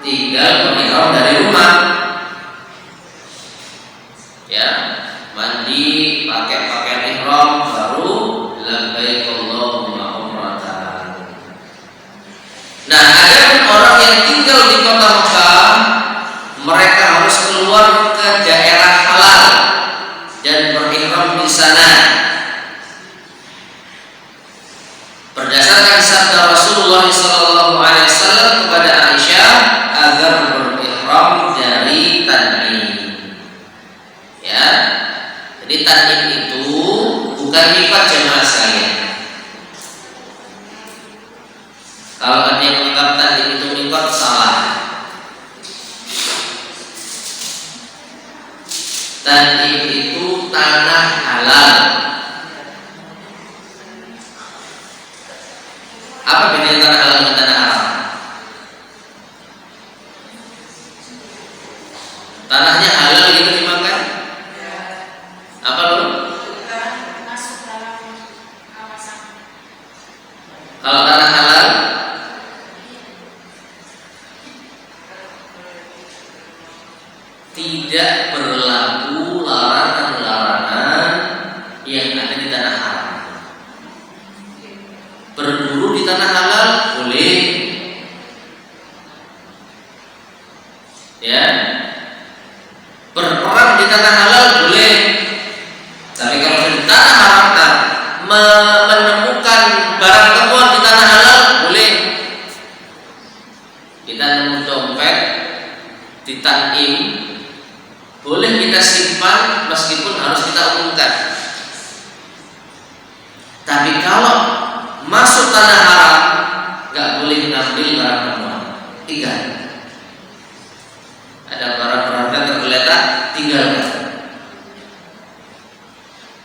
tinggal berihram dari rumah. Ya, mandi, pakai pakaian ihram, baru labbaik Allahumma umratan. Nah, ada orang yang tinggal di kota Mekah, mereka harus keluar ke daerah halal dan berihram di sana. Berdasarkan sabda Rasulullah SAW kepada Aisyah agar berihram dari Tan'im. Ya, jadi Tan'im itu bukan miqat jemaah sekalian. Kalau ada yang menganggap Tan'im itu miqat, salah. Tan'im itu tanah halal. Apa bedanya tanah halal dengan tanah haram? Tanahnya halal gitu dimakan? Apa lu? Masuk dalam kawasan. Kalau tanah halal tidak berlaku larangan-larangan yang ada di tanah haram. Berburu di tanah halal boleh, ya. Berperang di tanah halal boleh. Tapi kalau di tanah haram menemukan barang temuan di tanah halal boleh. Kita nemu dompet di Tan'im, boleh kita simpan meskipun harus kita umumkan. Tapi kalau masuk tanah haram, nggak boleh ngambil barang temuan. Tiga. Ada barang berharga tergeletak, tinggalkan.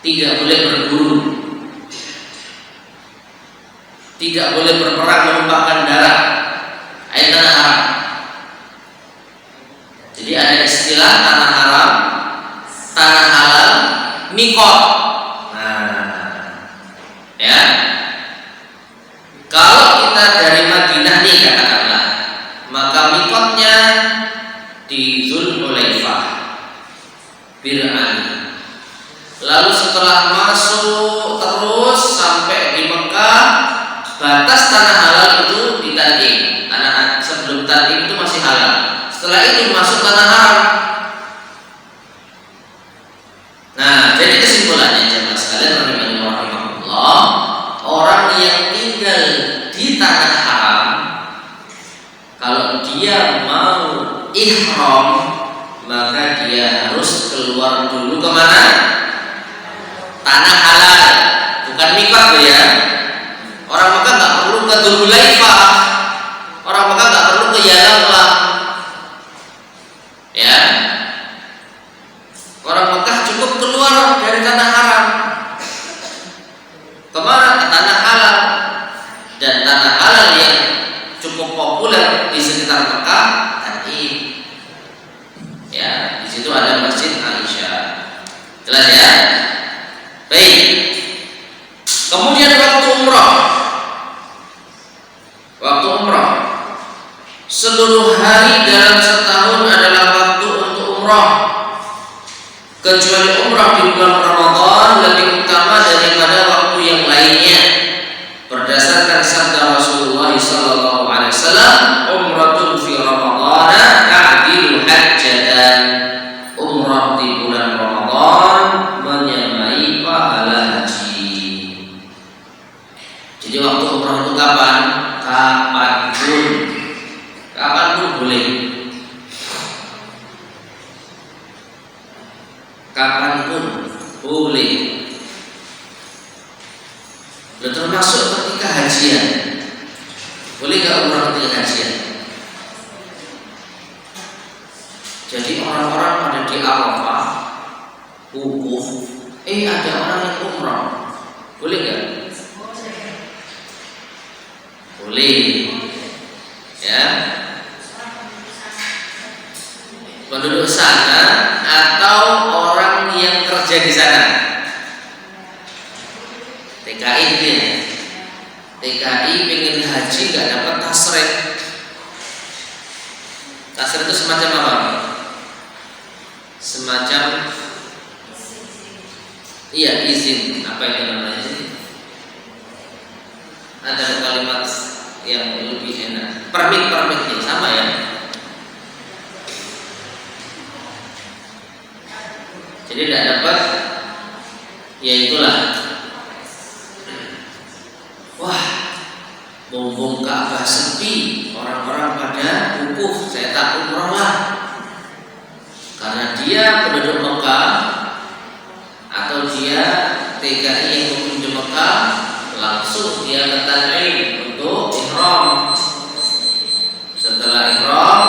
Tidak boleh berburu. Tidak boleh berperang menumpahkan darah. Ayat tanah haram. Jadi ada istilah tanah haram, tanah halal, miqat. Nah, ya. Kalau kita dari Madinah nih katakanlah, maka miqatnya di Dzulhulaifah, Bir Ali. Lalu setelah masuk terus sampai di Mekah, batas tanah halal itu di Tan'im. Tanah sebelum Tan'im itu masih halal. Setelah itu masuk tanah haram. Nah, jadi kesimpulannya jemaah sekalian rahimahullah, orang yang tinggal di tanah haram, kalau dia mau ihram, maka dia harus keluar dulu kemana? Tanah halal, bukan miqat ya. Orang Mekah nggak perlu ke Dzulhulaifah, orang Mekah nggak perlu ke Yalamlam, ya. Orang Mekah cukup keluar dari tanah haram. Kemana? Ke tanah halal. Dan tanah halal yang cukup populer di sekitar Mekah, Tan'im. Ya, di situ ada Masjid Aisyah. Jelas ya? Baik. Kemudian waktu umrah. Waktu umrah. Seluruh hari dalam setahun adalah waktu untuk umrah. kecuali umrah di bulan Ramadan lebih utama daripada waktu yang lainnya. Berdasarkan sabda Rasulullah SAW, umratun fi Ramadan ta'dilu hajjatan. Umrah di bulan Ramadan menyamai pahala haji. Jadi waktu umrah itu kapan? Kapanpun, kapanpun boleh. Kapanpun boleh. Termasuk ketika hajian. Boleh nggak umrah ketika hajian? Jadi orang-orang pada di Arafah wukuf, ada orang yang umrah. Boleh nggak? Boleh. Ya. Penduduk sana atau orang yang kerja di sana. TKI itu ya. TKI pengen haji nggak dapat tasrek. Tasrek itu semacam apa? Semacam izin. Apa itu namanya sih? Ada kalimat yang lebih enak. Permit sama ya. Jadi tidak dapat, ya itulah. Wah, mumpung Ka'bah sepi, orang-orang pada wukuf, saya tak umroh lah. Karena dia penduduk Mekah atau dia TKI yang menuju Mekah, langsung dia ke Tan'im untuk ihram. Setelah ihram,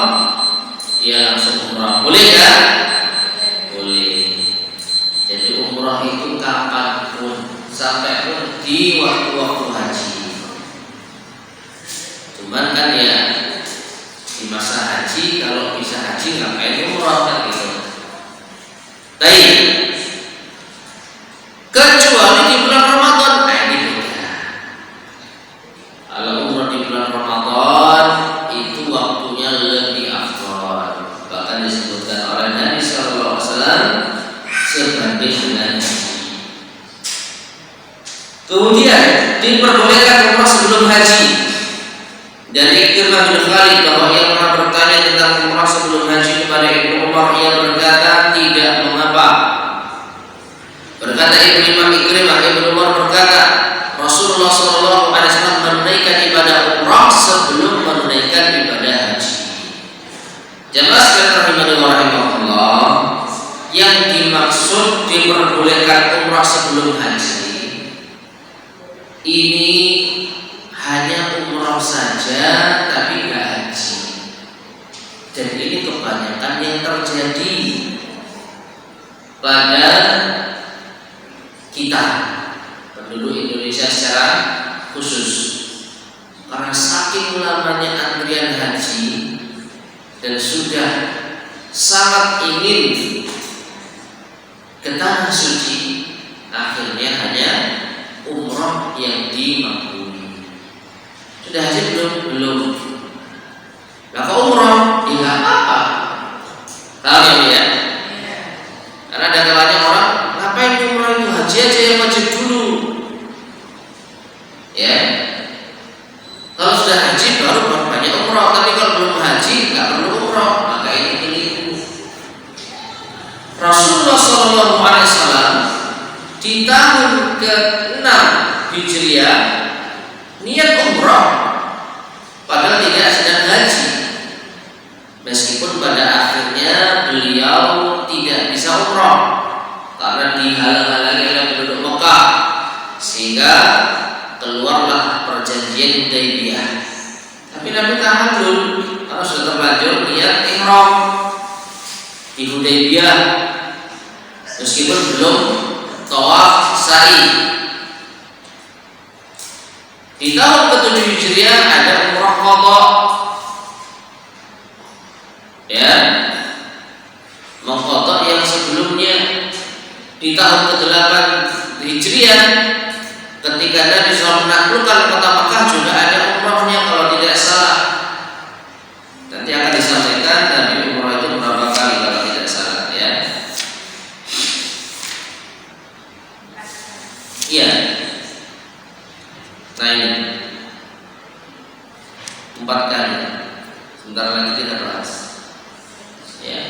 dia langsung umrah. Boleh kan? Boleh. Jadi umrah itu kapanpun, sampai pun di waktu-waktu haji. Cuman kan ya di masa haji, kalau bisa haji ngapain umrah kan gitu. Baik. Kecuali di bulan Ramadan, ini beda. Kalau umrah di bulan Ramadan itu waktunya lebih afdal. Bahkan disebutkan oleh Nabi sallallahu alaihi wasallam sebanding dengan haji. Kemudian diperbolehkan umrah sebelum haji. Dari Ikrimah bin Khalid bahwa ia pernah bertanya tentang umrah sebelum haji kepada Ibnu Umar, ia berkata tidak mengapa. Berkata Ibnu Umar berkata, Rasulullah SAW menunaikan ibadah umrah sebelum menunaikan ibadah haji. Jamaah sekalian rahimahullah, yang dimaksud diperbolehkan umrah sebelum haji ini hanya umrah saja, tapi nggak haji. Dan ini kebanyakan yang terjadi pada kita penduduk Indonesia secara khusus, karena saking lamanya antrian haji dan sudah sangat ingin ke tanah suci, akhirnya hanya umrah yang dimaklumi. Sudah haji belum? Nah, kalau umrah tidak apa-apa. Tahu ya? Karena ada kalanya orang ngapain umrah itu, haji aja yang wajib dulu. Ya. Kalau sudah haji baru banyak umrah, tapi kalau belum haji nggak perlu umrah, maka ini keliru. Rasulullah SAW di tahun ke-6 Hijriah niat umrah, padahal tidak sedang haji. Meskipun pada akhirnya beliau tidak bisa umrah karena dihalang-halangi oleh penduduk Mekah, sehingga keluarlah perjanjian Hudaybiyah. Tapi Nabi tahan dulu karena sudah terlanjur niat ihram di Hudaybiyah, meskipun belum tawaf sa'i. Di tahun ke-7 Hijriah ada umrah qadha. Ya. Mengqadha yang sebelumnya di tahun ke-8 Hijriah ketika Nabi SAW menaklukkan kota Makkah juga ada umrahnya kalau tidak salah. Nanti akan disampaikan Nabi umrah itu berapa kali kalau tidak salah ya. Ya.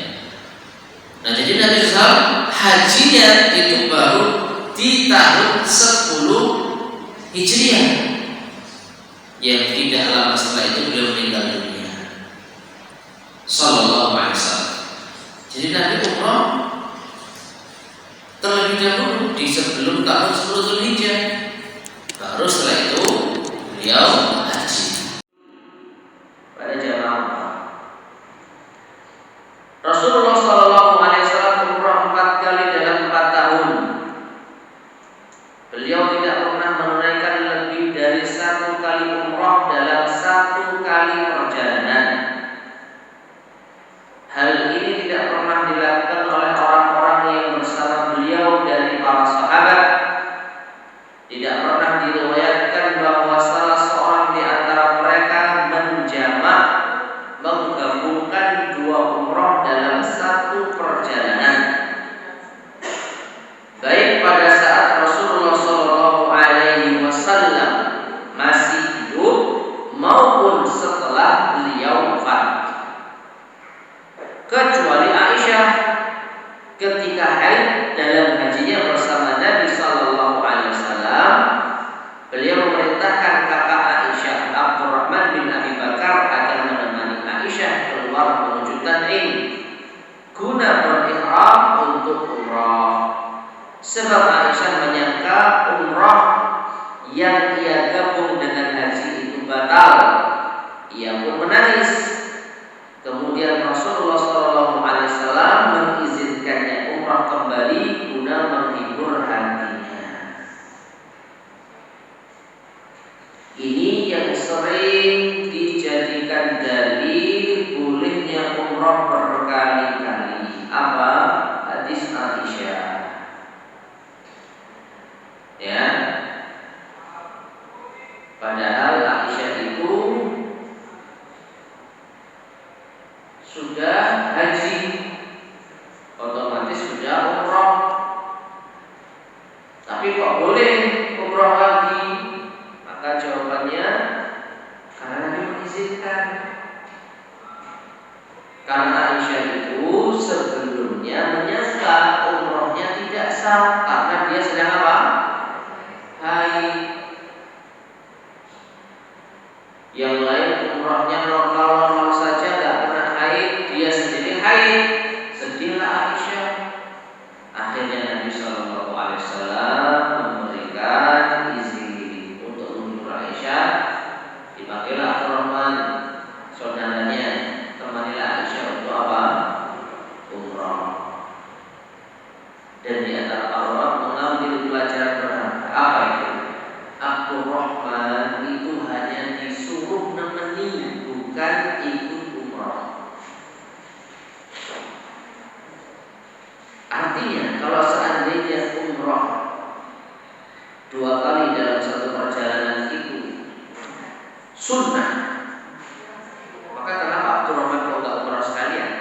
Nah, jadi Nabi SAW hajinya itu baru di tahun 10 Hijriah, yang tidak lama setelah itu beliau meninggal dunia. Sallallahu alaihi wasallam. Jadi Nabi umrah terlebih dahulu di sebelum tahun 10 Zulhijjah. Baru setelah itu beliau haji. Pada jamaah Rasulullah Sallallahu Alaihi Wasallam umrah 4 kali dalam 4 tahun. Beliau tidak pernah menunaikan lebih dari 1 kali umrah dalam 1 kali perjalanan. Hal ini tidak pernah dilakukan oleh orang-orang yang bersama beliau dari para sahabat. Tidak pernah diriwayatkan bahwa salah seorang di antara mereka menjamak, menggabungkan 2 umrah dalam 1 perjalanan, baik pada saat Rasulullah Shallallahu Alaihi Wasallam masih hidup maupun setelah beliau wafat. Kecuali Aisyah ketika haid dalam hajinya bersama Nabi Sallallahu Alaihi Wasallam, beliau memerintahkan kakak Aisyah Abdurrahman bin Abi Bakar agar menemani Aisyah keluar menuju Tan'im guna berihram untuk umrah. Sebab Aisyah menyangka umrah yang ia gabung dengan haji itu batal. Ia pun menangis. Kemudian Rasulullah Shallallahu Alaihi Wasallam mengizinkannya umrah kembali guna menghibur hatinya. Ini yang sering dijadikan dalil bolehnya umrah berkali-kali. Apa? Hadis Aisyah. Ya. Padahal Aisyah itu sudah haji, otomatis sudah umrah. Tapi kok boleh umrah lagi? Maka jawabannya karena Nabi mengizinkan. Karena Aisyah itu sebelumnya menyangka umrahnya tidak sah karena dia sedang apa? Haid. Yang lain umrahnya normal-normal saja, tidak pernah haid, dia sendiri haid. Sedihlah Aisyah. Akhirnya Nabi Shallallahu Alaihi Wasallam memberikan izin untuk menghibur Aisyah. Dipakailah Abdurrahman, saudaranya, temanilah Aisyah untuk apa? Umrah. Dan di antara Arab mengambil pelajaran berharga. Apa itu? Abdurrahman itu hanya disuruh nemeni, bukan ikut umrah. Artinya kalau seandainya umrah 2 kali dalam 1 perjalanan itu sunnah, maka kenapa Abdurrahman kalau nggak umrah sekalian?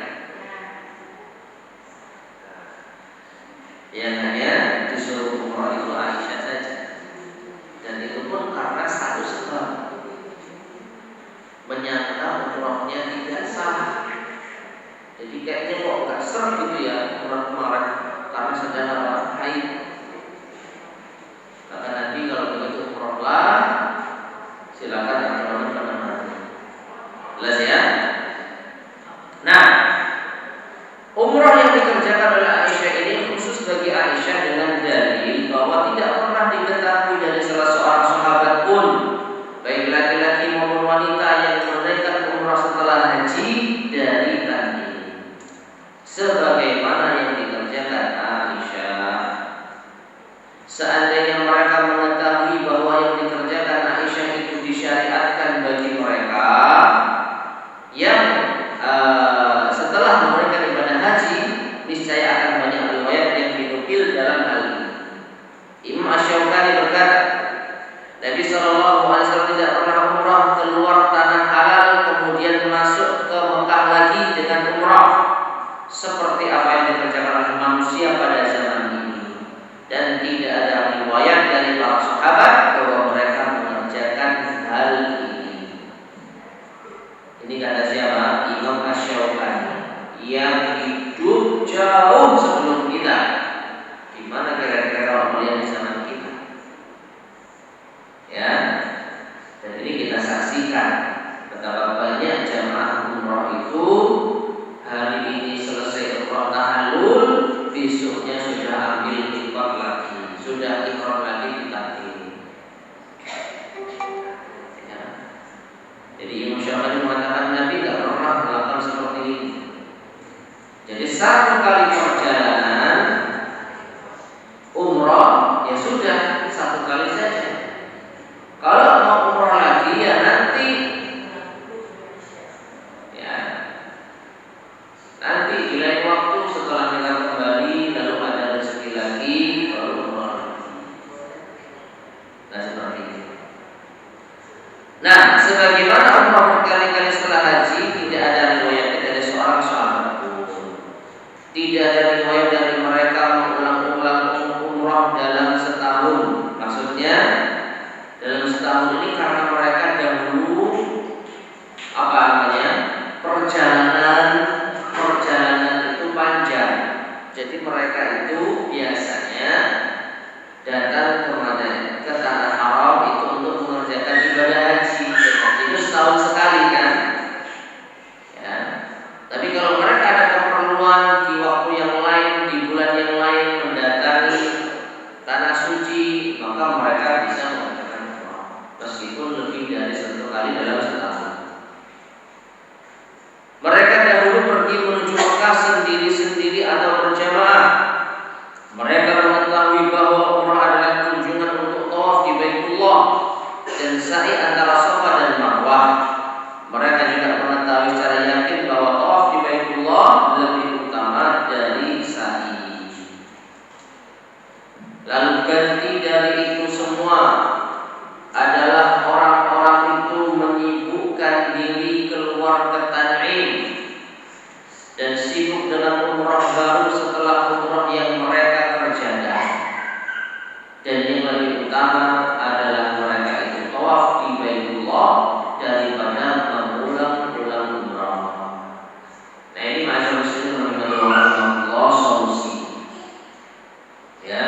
Yang hanya disuruh umrah itu Aisyah saja. Dan itu pun karena satu sebab, menyangka umrahnya tidak sah. Jadi kayaknya kok nggak serem gitu ya umrah kemarin karena sedang haid. Maka Nabi kalau begitu umrahlah, silakan teman-teman menemani. Jelas ya? Nah, umrah yang dikerjakan oleh Aisyah ini khusus bagi Aisyah dengan dalil bahwa tidak pernah diketahui dari salah seorang sahabat pun, baik laki-laki maupun wanita, yang menunaikan umrah setelah haji dari Tan'im sebagaimana yang dikerjakan Aisyah. Seandainya mereka mengetahui bahwa yang dikerjakan Aisyah itu disyariatkan bagi mereka yang setelah menunaikan ibadah haji, niscaya akan banyak riwayat yang dinukil dalam hal ini. Imam Asy-Syaukani berkata, Nabi Shallallahu Alaihi Wasallam tidak pernah umrah keluar tanah halal kemudian masuk ke Mekah lagi dengan umrah seperti apa yang dikerjakan oleh manusia pada zaman ini, dan tidak ada riwayat dari para sahabat bahwa mereka mengerjakan hal ini. Ini kata siapa? Imam Asy-Syaukani yang hidup jauh sebelum kita. Gimana kira-kira kalau melihat di zaman kita? Ya, dan ini kita saksikan betapa banyak jamaah umroh itu hari ini selesai umroh tahallul, besoknya sudah ambil mikot lagi, sudah ihram lagi di takdir. Ya. Jadi Imam Syafi'i mengatakan Nabi tidak pernah melakukan seperti ini. Jadi satu kali perjalanan umroh ya sudah satu kali saja. Kalau mau umroh lagi ya nanti, ya nanti di lain waktu setelah kita kembali lalu ada rezeki lagi baru umroh lagi. Nah seperti itu. Nah sebagaimana umroh berkali-kali setelah haji tidak ada riwayat dari seorang sahabat pun, tidak ada riwayat dari mereka mengulang-ulang umroh dalam setahun. Maksudnya dalam setahun ini karena mereka dahulu perjalanan itu panjang. Jadi mereka itu biasanya datang ke tanah haram itu untuk mengerjakan ibadah haji. Itu setahun sekali kan? Ya. Tapi kalau mereka ada keperluan di waktu yang lain, di bulan yang lain mendatangi tanah suci, maka mereka bisa mengerjakan umrah meskipun lebih dari satu kali dalam setahun. Mereka dahulu pergi menuju Mekah sendiri-sendiri atau berjamaah. Mereka mengetahui bahwa umrah adalah kunjungan untuk tawaf di Baitullah dan sa'i antara Safa dan Marwah. Mereka juga mengetahui secara yakin bahwa tawaf di Baitullah lebih utama dari sa'i. Lalu ganti dari itu semua adalah orang-orang itu menyibukkan diri keluar ke Tan'im dan sibuk dengan umrah baru setelah umrah yang mereka kerjakan. Dan yang lebih utama adalah mereka itu tawaf di Baitullah daripada mengulang-ulang umrah. Nah ini masalah muslimin rahimahullah solusi. Ya,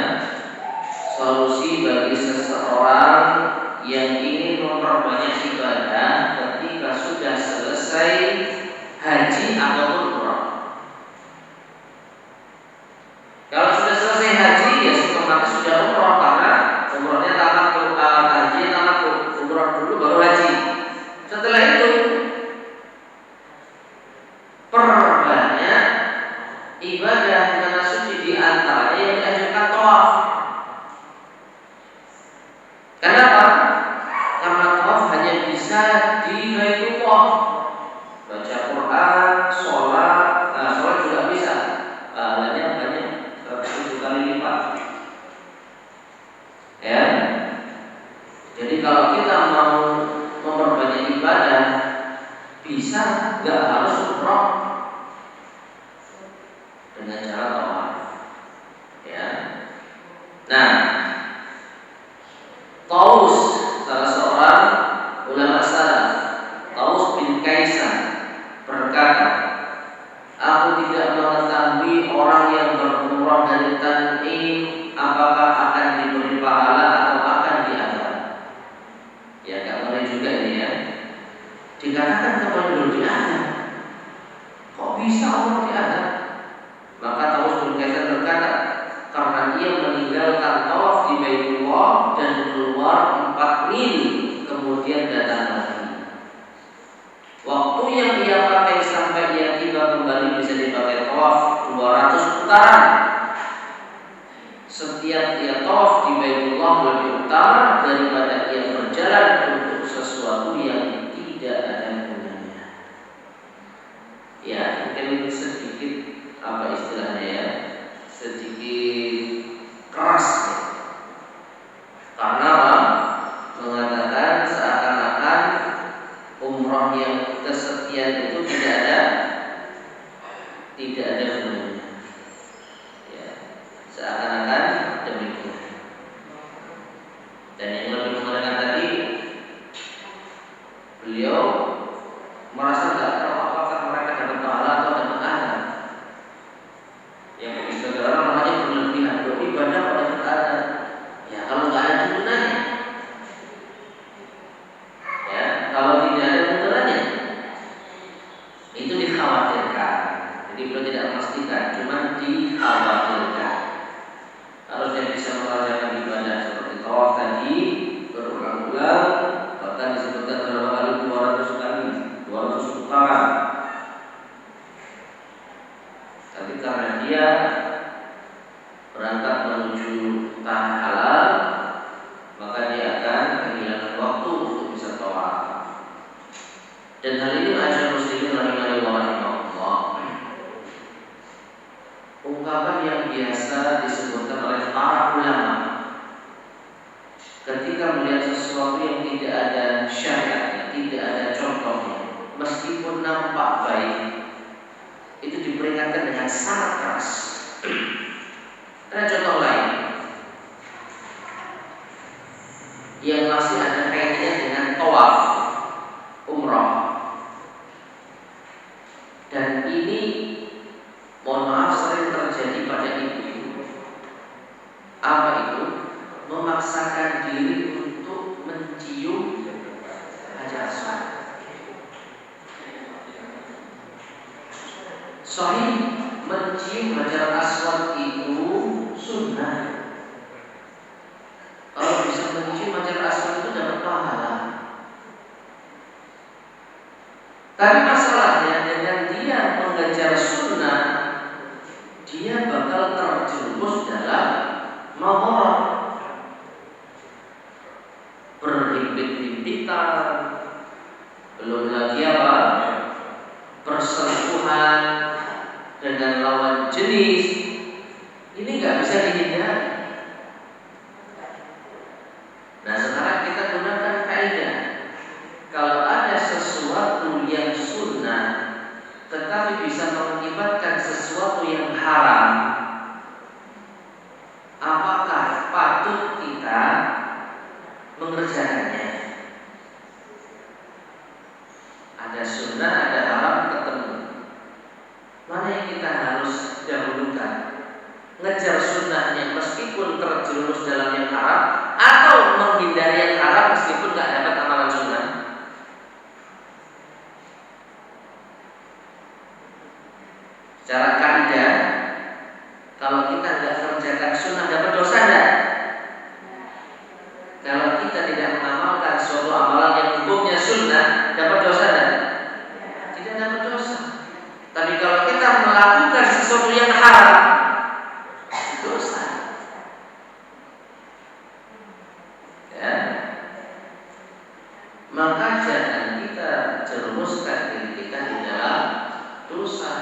solusi bagi seseorang yang ingin memperbanyak ibadah ketika sudah selesai haji ataupun umrah. Kalau sudah selesai haji ya otomatis sudah umrah karena umrahnya tamat haji tamat umrah dulu baru haji. Setelah itu perbanyak ibadah tanah suci di antaranya yang diajarkan tawaf. Kenapa? Karena tawaf hanya bisa di Baitullah. Baca Quran, sholat, sholat juga bisa. Pahalanya banyak 100 kali lipat. Ya. Jadi kalau kita mau memperbanyak ibadah, bisa nggak harus umrah dengan cara tawaf. Ya. Nah, Taus, salah seorang ulama salaf, Taus bin Kaisan berkata, aku tidak mengetahui orang yang berumrah dari Tan'im apakah akan diberi pahala atau akan diazab. Ya, gak boleh juga ini ya. Dikatakan kepada dulu diazab. Kok bisa orang diazab? Maka Taus bin Kaisan berkata, karena ia meninggalkan tawaf di Baitullah dan keluar 4 mil kemudian datang lagi. Waktu yang ia pakai sampai ia tiba kembali bisa dipakai tawaf 200 putaran. Setiap ia tawaf di Baitullah lebih utama daripada ia berjalan untuk sesuatu yang tidak ada gunanya. Ya, mungkin sedikit apa istilahnya ya, sedikit keras ya. Karena apa? Mengatakan seakan-akan umrah yang kesekian itu tidak ada gunanya. Ya, seakan-akan demikian. Dan yang lebih mengatakan tadi, beliau merasa tidak tahu apakah mereka dapat pahala atau dapat azab. dia berangkat menuju tanah halal, maka dia akan kehilangan waktu untuk bisa tawaf. Dan hal ini ajar muslimin rahimani wa rahimakumullah, ungkapan yang biasa disebutkan oleh para ulama ketika melihat sesuatu yang tidak ada syariatnya, tidak ada contohnya, meskipun nampak baik, itu diperingatkan dengan sangat keras. Ada contoh lain yang masih ada kaitannya dengan tawaf umrah, dan ini mohon maaf sering terjadi pada ibu-ibu. Apa itu? Memaksakan diri untuk mencium Hajar Aswad. Sahih, mencium Hajar Aswad itu sunnah. Kalau bisa mencium Hajar Aswad itu dapat pahala. Tapi masalahnya dengan dia mengejar sunnah, dia bakal terjerumus dalam mahorot, berhimpit-himpitan, belum lagi apa? Perselingkuhan dengan lawan jenis. Ini nggak bisa dihindari. Nah, sekarang kita gunakan kaidah. Kalau ada sesuatu yang sunnah tetapi bisa mengakibatkan sesuatu yang haram, apakah patut kita mengerjakannya? Ada sunnah, ada haram ketemu. Mana yang kita harus dahulukan? Ngejar sunnahnya meskipun terjerumus dalam yang haram, atau menghindari yang haram meskipun nggak dapat amalan sunnah? Secara kaidah, kalau kita tidak mengerjakan sunnah dapat dosa enggak? Kalau kita tidak mengamalkan suatu amalan yang hukumnya sunnah, dapat dosa enggak? Tidak dapat dosa. Tapi kalau kita melakukan sesuatu yang haram, dosa. Ya. Maka jangan kita jerumuskan diri kita di dalam dosa.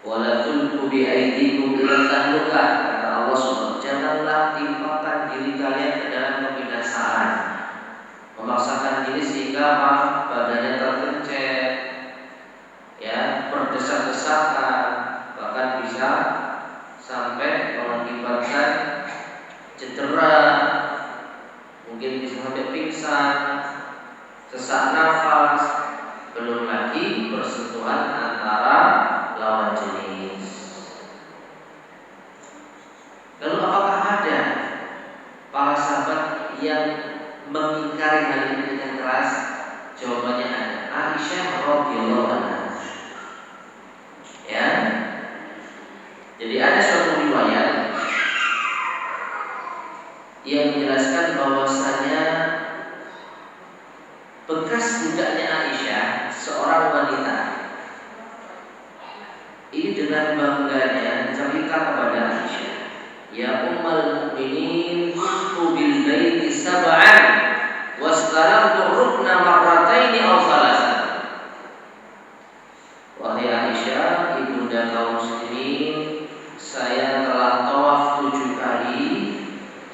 Wala tulqu bi aydikum ila tahlukah, kata Allah Subhanahu, janganlah timpakan diri kalian ke dalam kebinasaan, memaksakan diri sehingga badannya tergencet, ya, berdesak-desakan, bahkan bisa sampai mengakibatkan cedera, mungkin bisa sampai pingsan, sesak nafas, belum lagi bersentuhan antara lawan jenis. Lalu apakah ada para sahabat yang mengingkari hal ini dengan keras? Jawabannya ada. Aisyah radhiyallahu anha. Ya. Jadi ada suatu riwayat yang menjelaskan bahwasanya bekas budaknya Aisyah, seorang wanita, ini dengan bangganya cerita kepada Aisyah, ya ummul mukminin, kuntu bil baiti sab'an wastalamtu rukna marrataini aw thalathan. Wahai Aisyah, ibunda kaum muslimin, saya telah tawaf 7 kali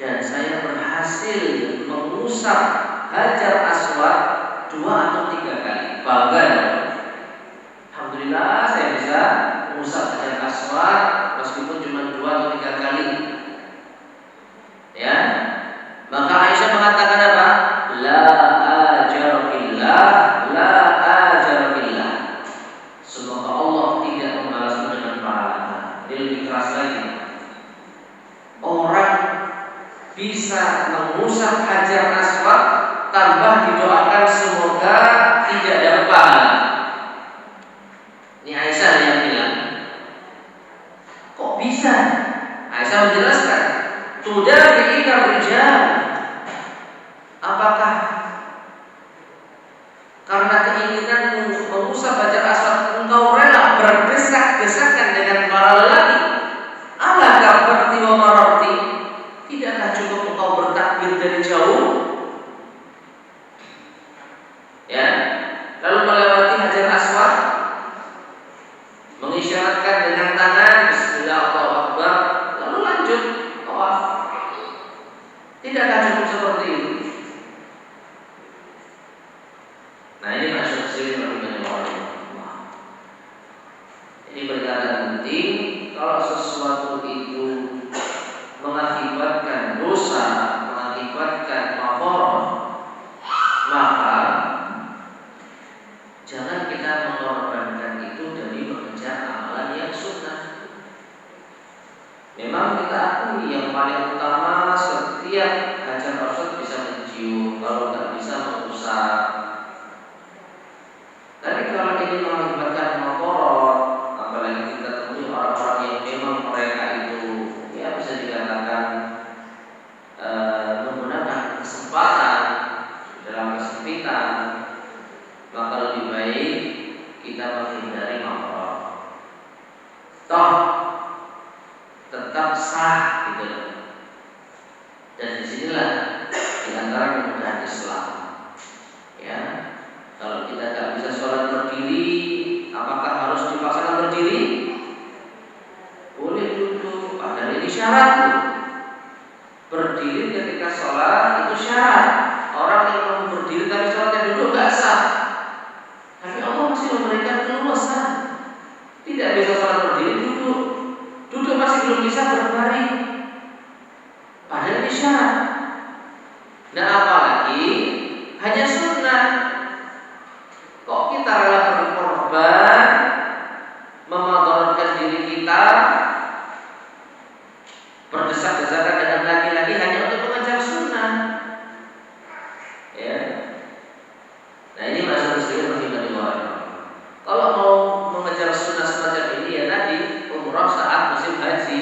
dan saya berhasil mengusap Hajar Aswad 2 atau 3 kali. Bangga ya? Alhamdulillah saya bisa mengusap Hajar Aswad meskipun cuma 2 atau 3 kali. Ya. Maka Aisyah mengatakan apa? La ajar billah, la ajar billah. Semoga Allah tidak membalasmu dengan pahala. Ini lebih keras lagi. Orang bisa mengusap Hajar Aswad tambah didoakan semoga tidak dapat pahala. Ini Aisyah yang bilang. Kok bisa? Aisyah menjelaskan, tudabi'ina rijal. Apakah karena keinginan mengusap Hajar Aswad engkau rela berdesak-desakan para lelaki, alakah berarti wa mararti, tidakkah cukup engkau bertakbir dari jauh, ya, lalu melewati Hajar Aswad, mengisyaratkan dengan tangan Bismillah Allahu Akbar, lalu lanjut tawaf. Tidakkah cukup seperti itu? Nah, ini maksud sirri rahimahullah. Ini berkata penting, kalau sesuatu itu mengakibatkan dosa, mengakibatkan mafarat, maka jangan kita mengorbankan itu dari mengejar amalan yang sunnah. Memang kita akui yang paling utama setiap Hajar Aswad bisa mencium, kalau tidak bisa mengusap. Tapi kalau ini mengakibatkan mafarat, apalagi kita temui orang-orang yang memang mereka itu ya bisa dikatakan menggunakan kesempatan dalam kesempitan, maka lebih baik kita menghindari mafarat. Toh tetap sah gitu. Dan disinilah di antara kemudahan Islam. Ya, kalau kita tidak bisa sholat berdiri, apakah harus dipaksakan berdiri? Boleh duduk, padahal ini syarat. Berdiri ketika sholat itu syarat. Orang yang mau berdiri tapi sholatnya duduk nggak sah. Tapi Allah masih memberikan keluasan. Tidak bisa sholat berdiri, duduk. Duduk masih belum bisa berbaring. Padahal ini syarat. Nah, apalagi hanya sunnah. Kok kita rela berkorban, memadaratkan diri kita, berdesak-desakan dengan laki-laki hanya untuk mengejar sunnah? Ya. Nah, ini masalah sendiri rahimahullah. Kalau mau mengejar sunnah semacam ini ya tadi umrah saat musim haji.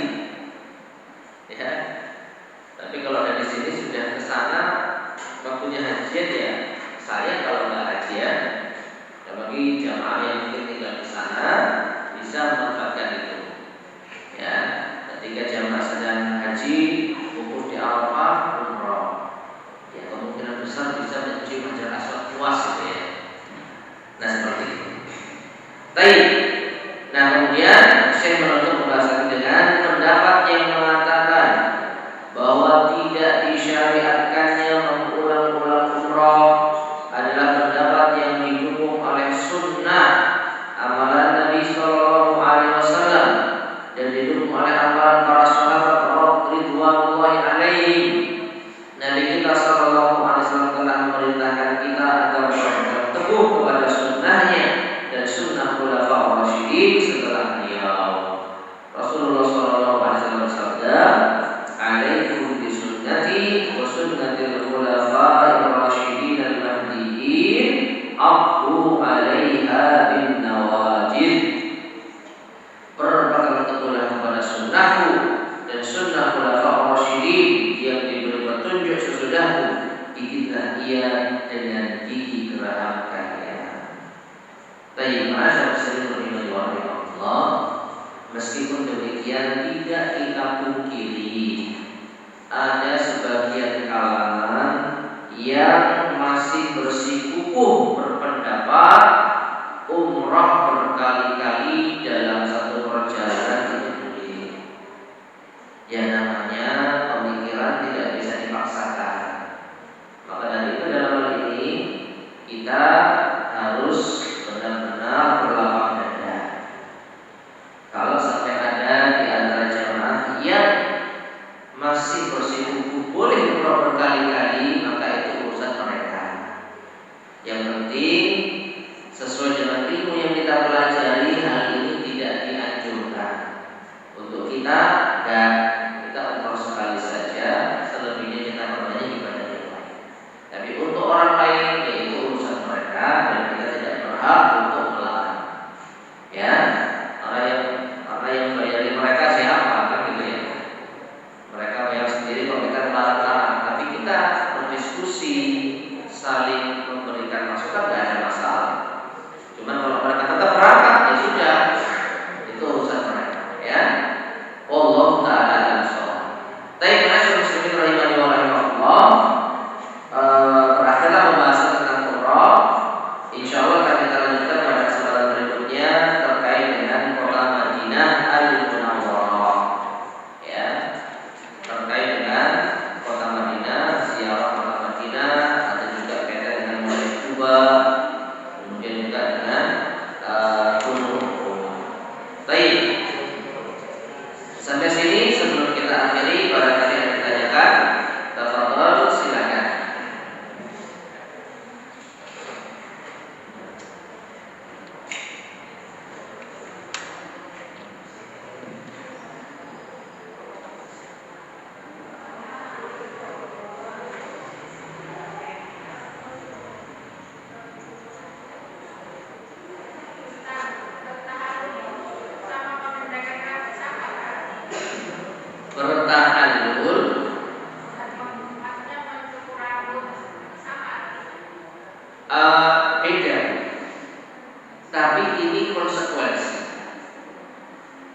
Ya. Tapi kalau dari sini sudah ke sana waktunya hajian ya, saya kalau nggak hajian, ya bagi jamaah yang mungkin tinggal di sana bisa memanfaatkan itu. Ya, ketika jamaah sedang haji, wukuf di Arafah, umrah, ya kemungkinan besar bisa mencium Hajar Aswad puas gitu ya. Nah seperti itu. Baik. Nah kemudian saya menutup pembahasan dengan pendapat yang mengatakan bahwa tidak disyariatkannya mengulang-ulang umrah adalah pendapat yang didukung oleh sunnah amalan Nabi Sallallahu Alaihi Wasallam dan didukung oleh amalan para sahabat radhiyallahu alaihim. Nabi kita Sallallahu Alaihi Wasallam telah memerintahkan kita agar berpegang teguh kepada sunnahnya dan sunnah khulafaur rasyidin setelah beliau. Rasulullah Sallallahu Alaihi Wasallam bersabda, "Alaikum bi sunnati wa sunnatil khulafa'ir rasyidin al-mahdiyyin, 'addu 'alaiha bin nawajid." Berpegang teguhlah kepada sunnahku dan sunnah khulafaur rasyidin yang diberi petunjuk sesudahku, gigitlah ia dengan gigi geraham kalian. Baik, ma'asyar muslimin rahimahullah. Meskipun demikian tidak kita pungkiri ada sebagian kalangan yang masih bersikukuh berpendapat umrah berkali-kali dalam satu perjalanan itu boleh. Ya namanya pemikiran tidak bisa dipaksakan. Maka dari itu dalam hal ini kita harus benar-benar berlapang dada. Kalau sampai ada di antara jamaah yang masih bersikukuh boleh umrah berkali-kali, maka itu urusan mereka. Yang penting sesuai dengan ilmu yang kita pelajari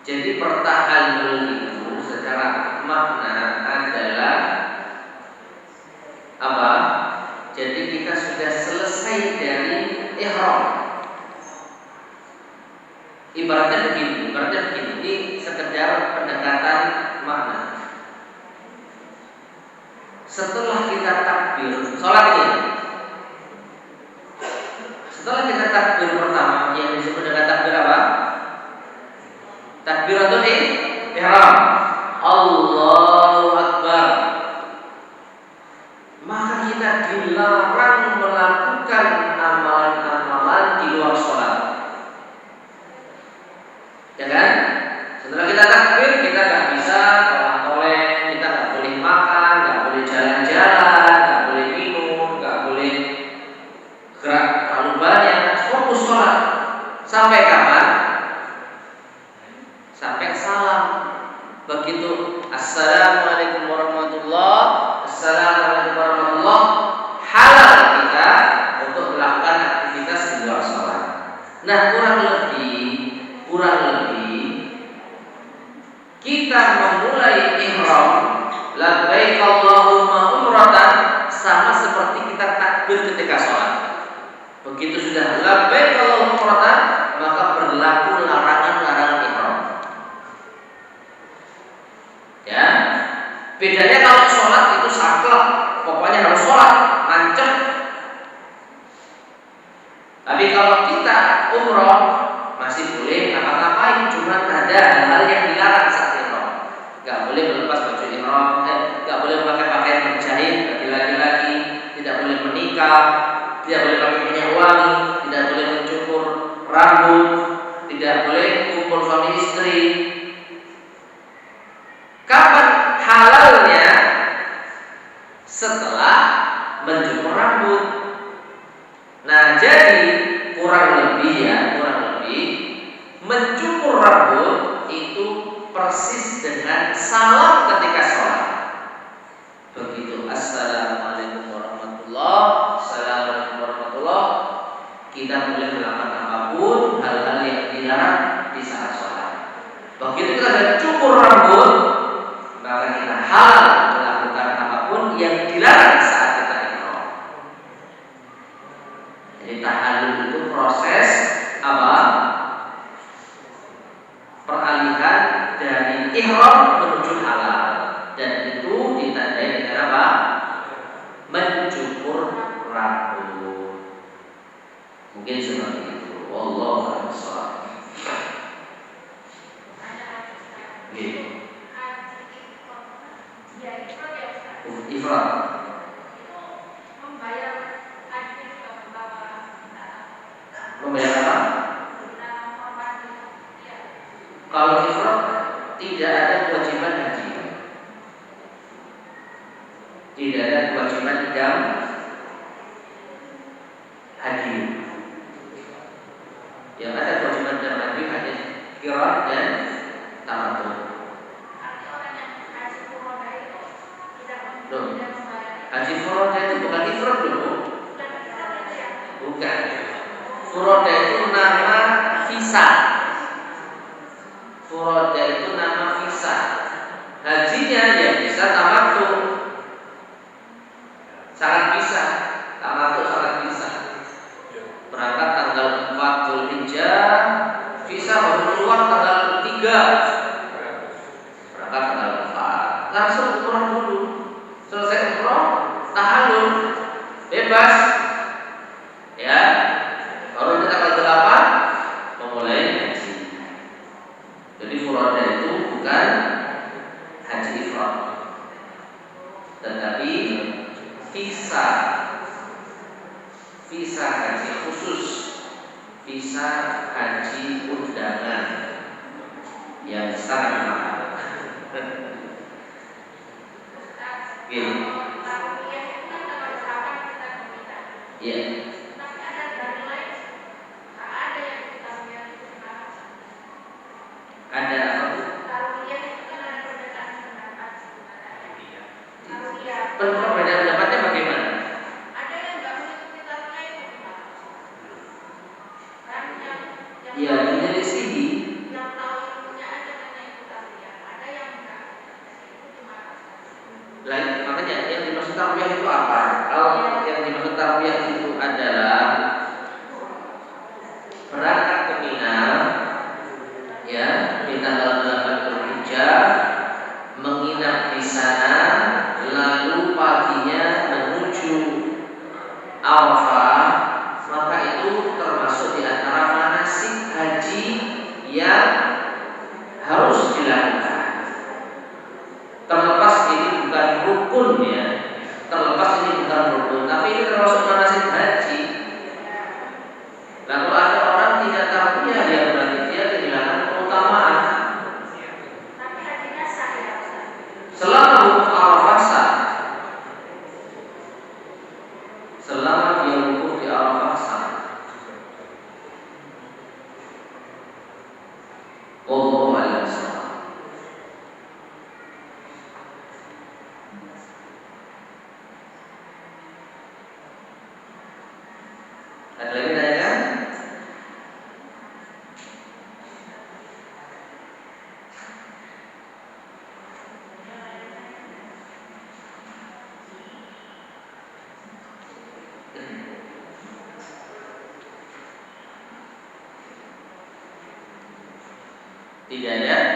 Jadi pertahallul itu secara makna adalah apa? Jadi kita sudah selesai dari ihram. Ibaratnya begini, ini sekedar pendekatan makna. Setelah kita takbir, sholat ini. Setelah kita takbir pertama yang disebut dengan takbir apa? Takbiratul ihram. Allahu Akbar. Maka kita dilarang melakukan amalan-amalan di luar sholat. Ya kan? Setelah kita takbir, kita nggak bisa tolak-toleh, kita nggak boleh makan, nggak boleh jalan-jalan, nggak boleh minum, nggak boleh gerak terlalu banyak. Fokus sholat. Sampai kapan? Sampai salam. Begitu assalamualaikum warahmatullah, assalamualaikum warahmatullah, halal kita untuk melakukan aktivitas di luar sholat. Nah, kurang lebih kita memulai ihram labbaik Allahumma umratan sama seperti kita takbir ketika sholat. Begitu sudah labbaik Allahumma umratan, maka berlaku larangan-larangan ihram. Ya, bedanya kalau sholat itu saklek, pokoknya harus sholat, mancep. Tapi kalau kita umroh masih boleh ngapa-ngapain, cuma ada hal-hal yang dilarang saat ihram. Gak boleh melepas baju ihram, gak boleh memakai pakaian berjahit bagi laki-laki, tidak boleh menikah, tidak boleh pakai minyak wangi, tidak boleh mencukur rambut, tidak boleh kumpul suami istri. Kapan halalnya? Setelah mencukur rambut. Nah, jadi kurang lebih mencukur rambut itu persis dengan salam ketika sholat. Begitu assalamualaikum warahmatullah, assalamualaikum warahmatullah, kita boleh melakukan apapun hal-hal yang dilarang di saat sholat. Begitu kita sudah cukur rambut, maka kita halal melakukan apapun yang dilarang saat kita ihram. Jadi tahallul itu proses apa? Peralihan dari ihram menuju halal, dan itu ditandai dengan apa? Mencukur rambut. Mungkin seperti itu. Wallahu a'lam. Ifrat. Membayar apa? Kalau ifrat tidak ada kewajiban haji, tidak ada kewajiban dam haji. Yang ada kewajiban dam haji hanya qiran dan tamattu. Haji furoda itu bukan ifrat dulu. Bukan. Furoda itu nama visa. Furoda itu nama visa. Hajinya ya bisa tamattu. Sangat bisa. Tamattu sangat bisa. Berangkat tanggal 4 Dzulhijjah, visa baru keluar tanggal 3. Berangkat tanggal 4. Langsung umroh dulu. Selesai umroh, tahallul, bebas. Ya. Baru tanggal 8 memulai haji. Jadi furoda itu bukan haji ifrat, tetapi visa haji khusus, visa haji undangan yang sangat mahal. Gini. Iya. Ada apa? Perbedaan pendapatnya bagaimana? Ya, menjadi tarbiyah itu apa? Kalau yang dimaksud tarbiyah itu adalah berangkat ke Mina, ya, di tanggal 8 Dzulhijjah, menginap di sana, lalu paginya menuju Arafah, maka itu termasuk di antara manasik haji yang harus dilakukan. Terlepas ini bukan rukun ya, terlepas ini bukan rukun, tapi ini termasuk manasik haji. Lalu ada orang tidak tarbiyah, dia berarti dia kehilangan keutamaan. Tapi hajinya sah ya Ustaz? Selama wukuf Arafah sah. Selama dia wukuf di Arafah sah. Wallahu a'lam bishawab. Ada lagi tanya? Tidak ada.